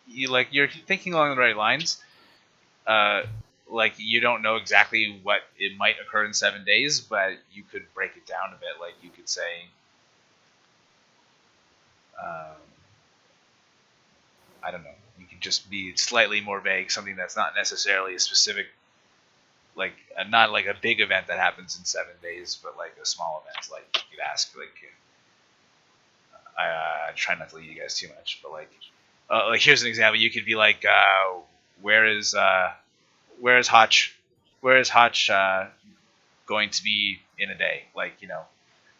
S1: you're thinking along the right lines. Like you don't know exactly what it might occur in 7 days, but you could break it down a bit. Like you could say, I don't know. You could just be slightly more vague, something that's not necessarily a specific, like not like a big event that happens in 7 days, but like a small event. Like you could ask, like I try not to lead you guys too much, but like here's an example. You could be like, where is Hotch going to be in a day? Like, you know,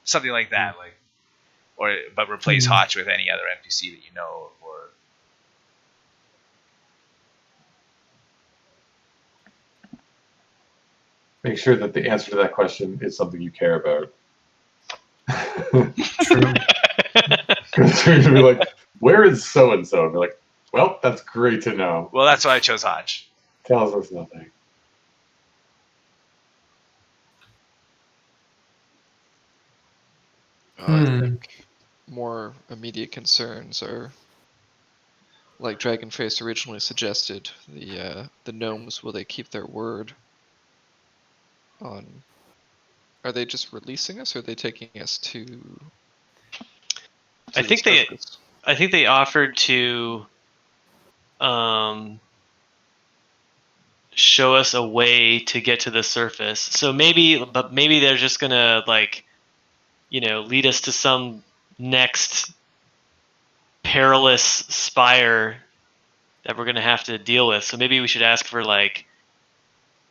S1: something like that. Like, but replace Hotch with any other NPC that you know, or
S6: make sure that the answer to that question is something you care about.
S2: True.
S6: Because you're gonna be like, where is so and so? And be like, well, that's great to know.
S1: well, that's why I chose Hotch.
S6: Tells us nothing.
S3: I think more immediate concerns are, like Dragonface originally suggested, the gnomes, will they keep their word on... Are they just releasing us, or are they taking us to
S4: I think they offered to show us a way to get to the surface. So maybe they're just gonna like, you know, lead us to some next perilous spire that we're gonna have to deal with. So maybe we should ask for like,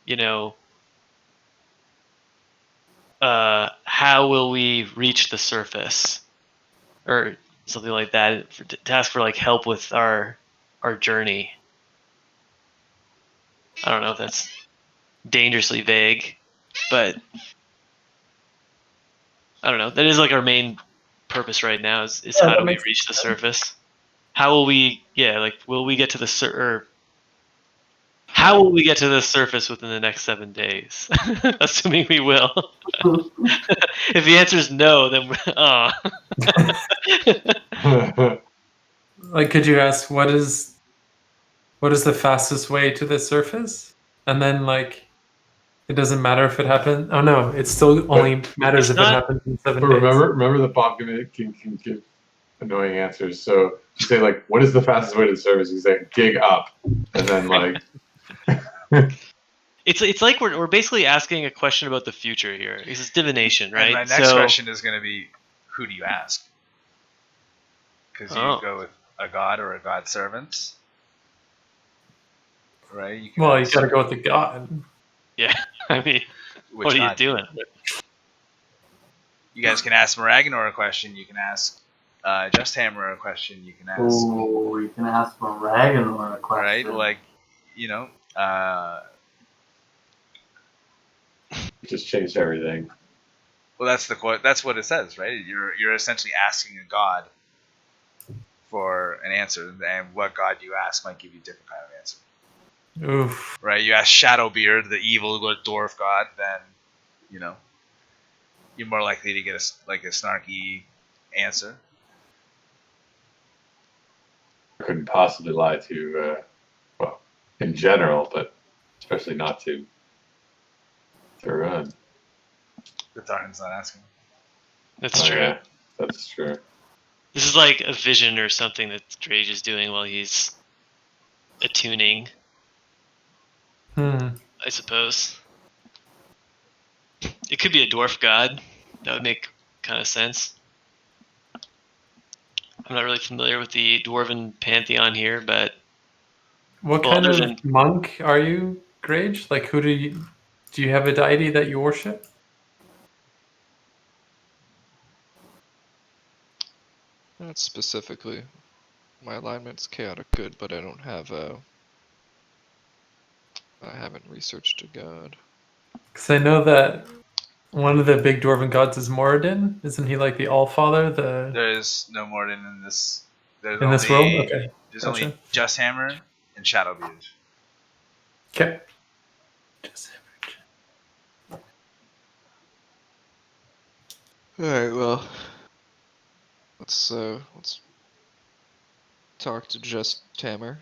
S4: you know, how will we reach the surface, or something like that, to ask for like help with our journey. I don't know if that's dangerously vague, but I don't know. That is like our main purpose right now is how do we reach the surface? How will we, will we get to the how will we get to the surface within the next 7 days? Assuming we will. If the answer is no, then
S2: Like, could you ask what is the fastest way to the surface? And then like, it doesn't matter if it happened. Oh no, it still only matters if it happens in 7 days.
S6: Remember the pop can give annoying answers. So you say like, what is the fastest way to the surface? You say dig up, and then like.
S4: It's like we're basically asking a question about the future here. This is divination, right?
S1: And my next question is going to be, who do you ask? Because you go with a god or a god servant, right? You
S2: got to go with the god.
S4: Yeah, I mean, what are you doing?
S1: You guys can ask Maraganor a question. You can ask Justhammer a question. You can ask.
S5: Oh, you can ask Maraganor a question.
S1: Right, like, you know.
S6: Just changed everything.
S1: Well, that's what it says, right? You're essentially asking a god for an answer, and what god you ask might give you a different kind of answer.
S2: Oof.
S1: Right? You ask Shadowbeard, the evil dwarf god, then you know you're more likely to get a snarky answer.
S6: I couldn't possibly lie to, well, in general, but especially not to Tharhun.
S1: The Tharhun's not asking.
S4: That's true.
S6: Yeah. That's true.
S4: This is like a vision or something that Grage is doing while he's attuning,
S2: Hmm.
S4: I suppose. It could be a dwarf god. That would make kind of sense. I'm not really familiar with the dwarven pantheon here, but
S2: What
S4: well,
S2: kind
S4: other
S2: of
S4: than
S2: monk are you, Grage? Like, who do you have a deity that you worship?
S3: Not specifically. My alignment's chaotic good, but I don't have a. I haven't researched a god.
S2: Because I know that one of the big dwarven gods is Moradin. Isn't he like the Allfather?
S1: There is no Morden in this. There's
S2: In this world? Okay,
S1: There's
S2: gotcha.
S1: only Just Hammer and Shadowbeard.
S2: Okay.
S3: Alright, well. Let's talk to Just Hammer.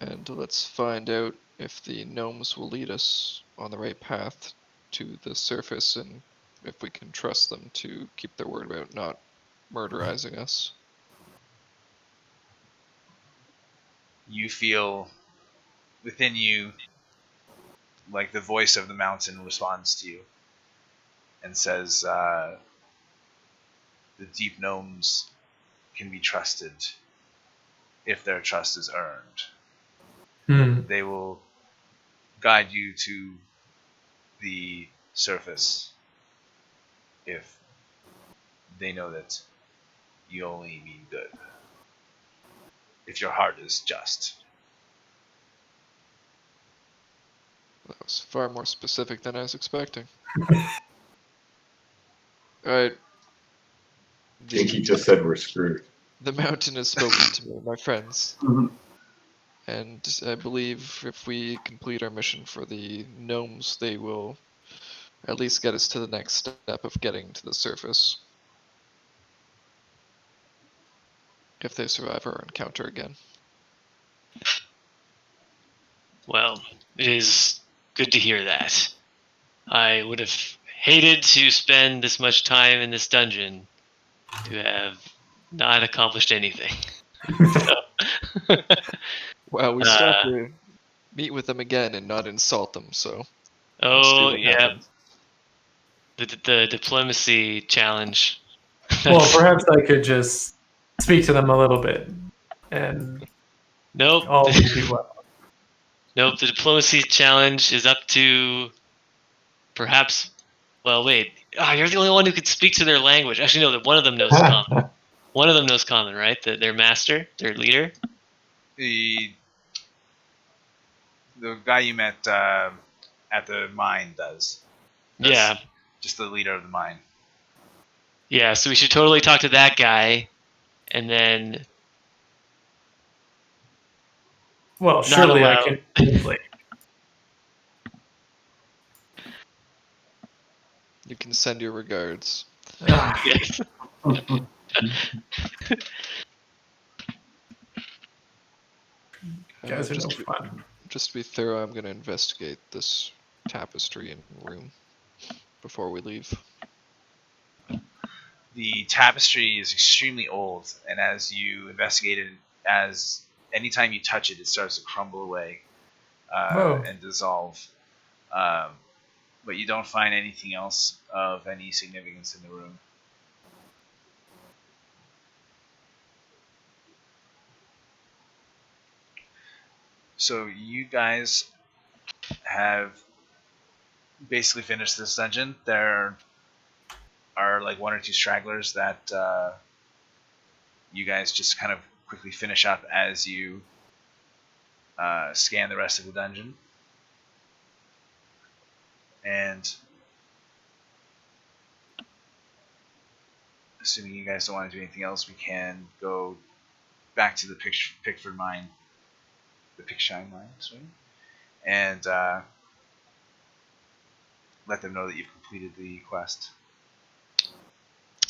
S3: And let's find out if the gnomes will lead us on the right path to the surface and if we can trust them to keep their word about not murderizing us.
S1: You feel within you like the voice of the mountain responds to you and says, the deep gnomes can be trusted if their trust is earned. They will guide you to the surface if they know that you only mean good. If your heart is just.
S3: That was far more specific than I was expecting. Alright.
S6: Jakey just said we're screwed.
S3: The mountain has spoken to me, my friends.
S5: Mhm.
S3: And I believe if we complete our mission for the gnomes, they will at least get us to the next step of getting to the surface. If they survive our encounter again.
S4: well, it is good to hear that. I would have hated to spend this much time in this dungeon to have not accomplished anything. So,
S3: Wow, we still have to meet with them again and not insult them, so we'll see
S4: oh
S3: what
S4: yeah,
S3: happens.
S4: the diplomacy challenge.
S2: Well, perhaps I could just speak to them a little bit, and
S4: Nope.
S2: all will be well.
S4: Nope. The diplomacy challenge is up to perhaps. Well, wait. You're the only one who could speak to their language. Actually, no. One of them knows common. One of them knows common, right? Their master, their leader.
S1: The guy you met at the mine does. That's
S4: Yeah.
S1: just the leader of the mine.
S4: Yeah. So we should totally talk to that guy, and then
S2: Well, surely I can translate.
S3: You can send your regards.
S4: yes.
S2: Guys are no fun.
S3: Just to be thorough, I'm going to investigate this tapestry in room before we leave.
S1: The tapestry is extremely old, and as you investigate it, as anytime you touch it, it starts to crumble away and dissolve. But you don't find anything else of any significance in the room. So you guys have basically finished this dungeon. There are like one or two stragglers that you guys just kind of quickly finish up as you scan the rest of the dungeon. And assuming you guys don't want to do anything else, we can go back to the Pickford mine. The Pickshine mine, sorry. And let them know that you've completed the quest.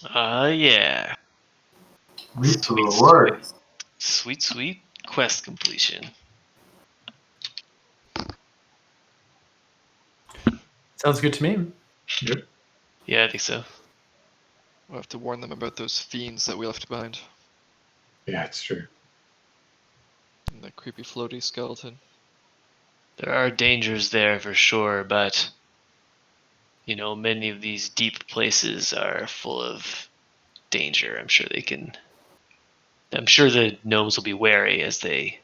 S4: Yeah.
S5: Reap the rewards.
S4: Sweet quest completion.
S2: Sounds good to me.
S4: Yeah, I think so.
S3: We'll have to warn them about those fiends that we left behind.
S6: Yeah, it's true.
S3: And that creepy floaty skeleton.
S4: There are dangers there for sure, but many of these deep places are full of danger. I'm sure the gnomes will be wary as they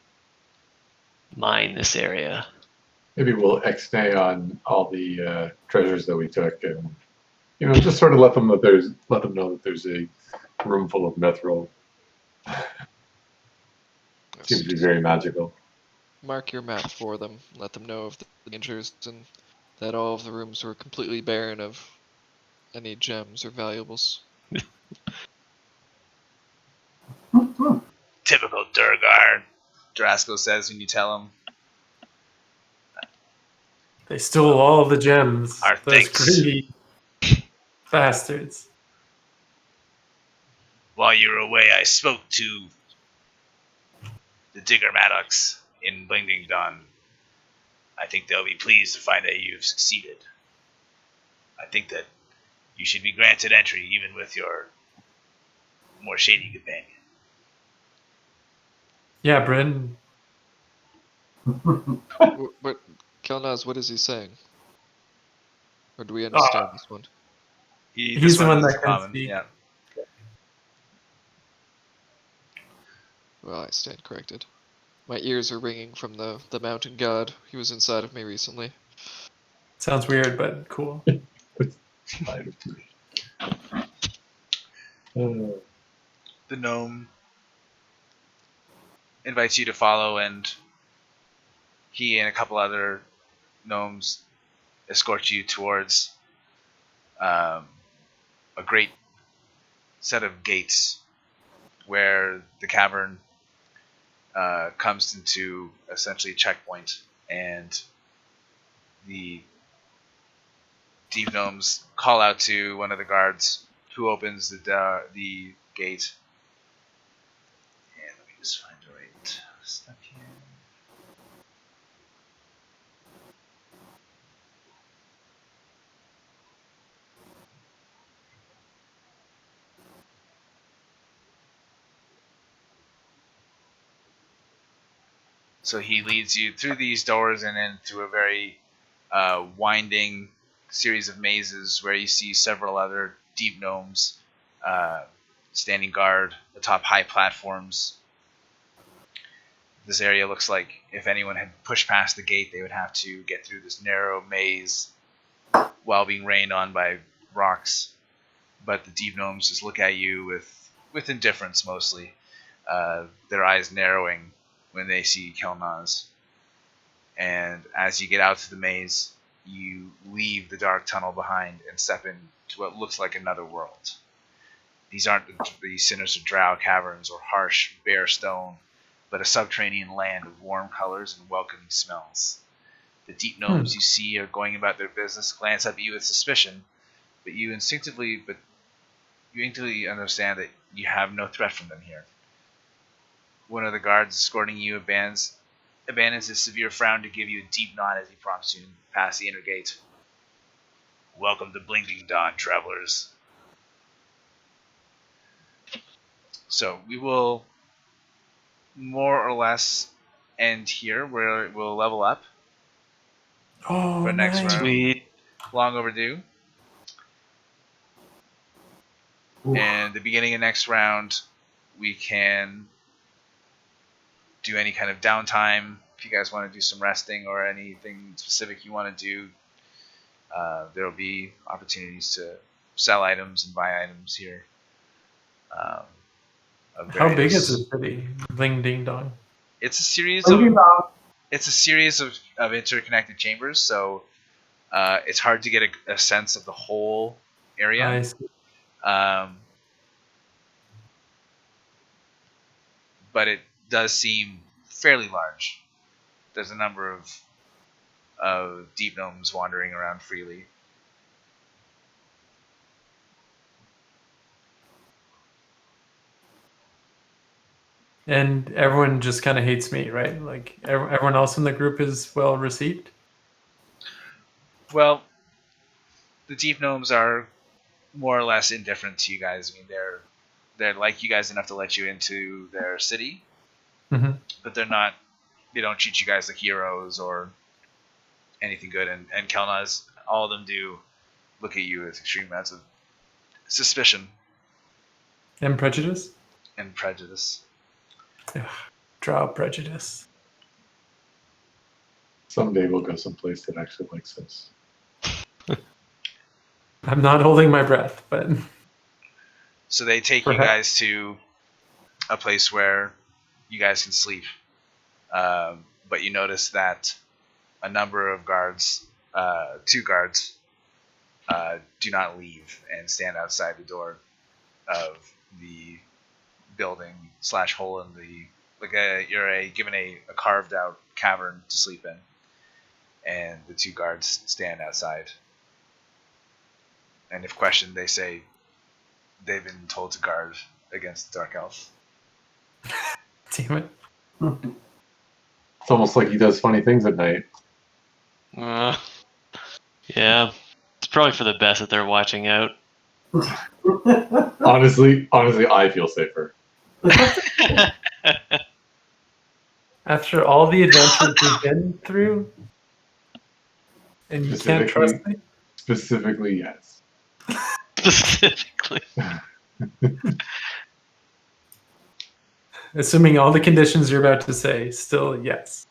S4: mine this area.
S6: Maybe we'll ex-nay on all the treasures that we took, and just sort of let them know that there's a room full of mithril. Seems to be very magical.
S3: Mark your map for them. Let them know of the dangers and that all of the rooms were completely barren of any gems or valuables.
S1: Typical duergar, Drasko says when you tell him.
S2: They stole all the gems.
S1: Our
S2: Those
S1: thanks.
S2: greedy bastards.
S1: While you were away, I spoke to the Digger Maddox in Blingding Dawn. I think they'll be pleased to find that you've succeeded. I think that you should be granted entry even with your more shady companion.
S2: Yeah, Brynn.
S3: What, Kelnozz, what is he saying? Or do we understand this one?
S2: He's the one that can speak.
S1: Yeah.
S3: Well, I stand corrected. My ears are ringing from the mountain god. He was inside of me recently.
S2: Sounds weird, but cool.
S1: The gnome invites you to follow, and he and a couple other gnomes escort you towards a great set of gates where the cavern comes into essentially a checkpoint, and the deep gnomes call out to one of the guards who opens the gate. And let me just find the right stuff here. So he leads you through these doors and into a very winding series of mazes where you see several other deep gnomes standing guard atop high platforms. This area looks like if anyone had pushed past the gate, they would have to get through this narrow maze while being rained on by rocks. But the deep gnomes just look at you with indifference mostly, their eyes narrowing when they see Kelnozz. And as you get out to the maze, you leave the dark tunnel behind and step into what looks like another world. These aren't the sinister drow caverns or harsh, bare stone, but a subterranean land of warm colors and welcoming smells. The deep gnomes you see are going about their business, glance up at you with suspicion, but you instinctively understand that you have no threat from them here. One of the guards escorting you abandons his severe frown to give you a deep nod as he prompts you to pass the inner gate. Welcome to Blingding Dawn, travelers. So we will more or less end here, where we'll level up
S2: Oh,
S1: for next
S2: nice.
S1: round.
S4: Sweet.
S1: Long overdue.
S5: Oof.
S1: And the beginning of next round, we can do any kind of downtime. If you guys want to do some resting or anything specific you want to do, there will be opportunities to sell items and buy items here.
S2: How big is this city? Bling Ding Dong.
S1: It's a series
S5: Blingding
S1: of
S5: Dawn.
S1: interconnected chambers, so it's hard to get a sense of the whole area.
S2: I see.
S1: But it does seem fairly large. There's a number of deep gnomes wandering around freely.
S2: And everyone just kind of hates me, right? Like everyone else in the group is well received.
S1: Well, the deep gnomes are more or less indifferent to you guys. I mean, they're like you guys enough to let you into their city, but they're not. They don't treat you guys like heroes or anything good. And Kelnozz, all of them do look at you with extreme amounts of suspicion
S2: And prejudice?
S1: and prejudice.
S2: Draw prejudice.
S6: Someday we'll go someplace that actually likes us.
S2: I'm not holding my breath, but
S1: So they take you guys to a place where you guys can sleep. But you notice that a number of guards, 2 guards, do not leave and stand outside the door of the building / hole in the you're given a carved out cavern to sleep in, and the 2 guards stand outside. And if questioned, they say they've been told to guard against the dark elf.
S2: damn it.
S6: It's almost like he does funny things at night.
S4: Yeah. It's probably for the best that they're watching out.
S6: Honestly, I feel safer.
S2: After all the adventures we've been through, and you can't trust me?
S6: Specifically, yes.
S4: Specifically.
S2: Assuming all the conditions you're about to say, still yes.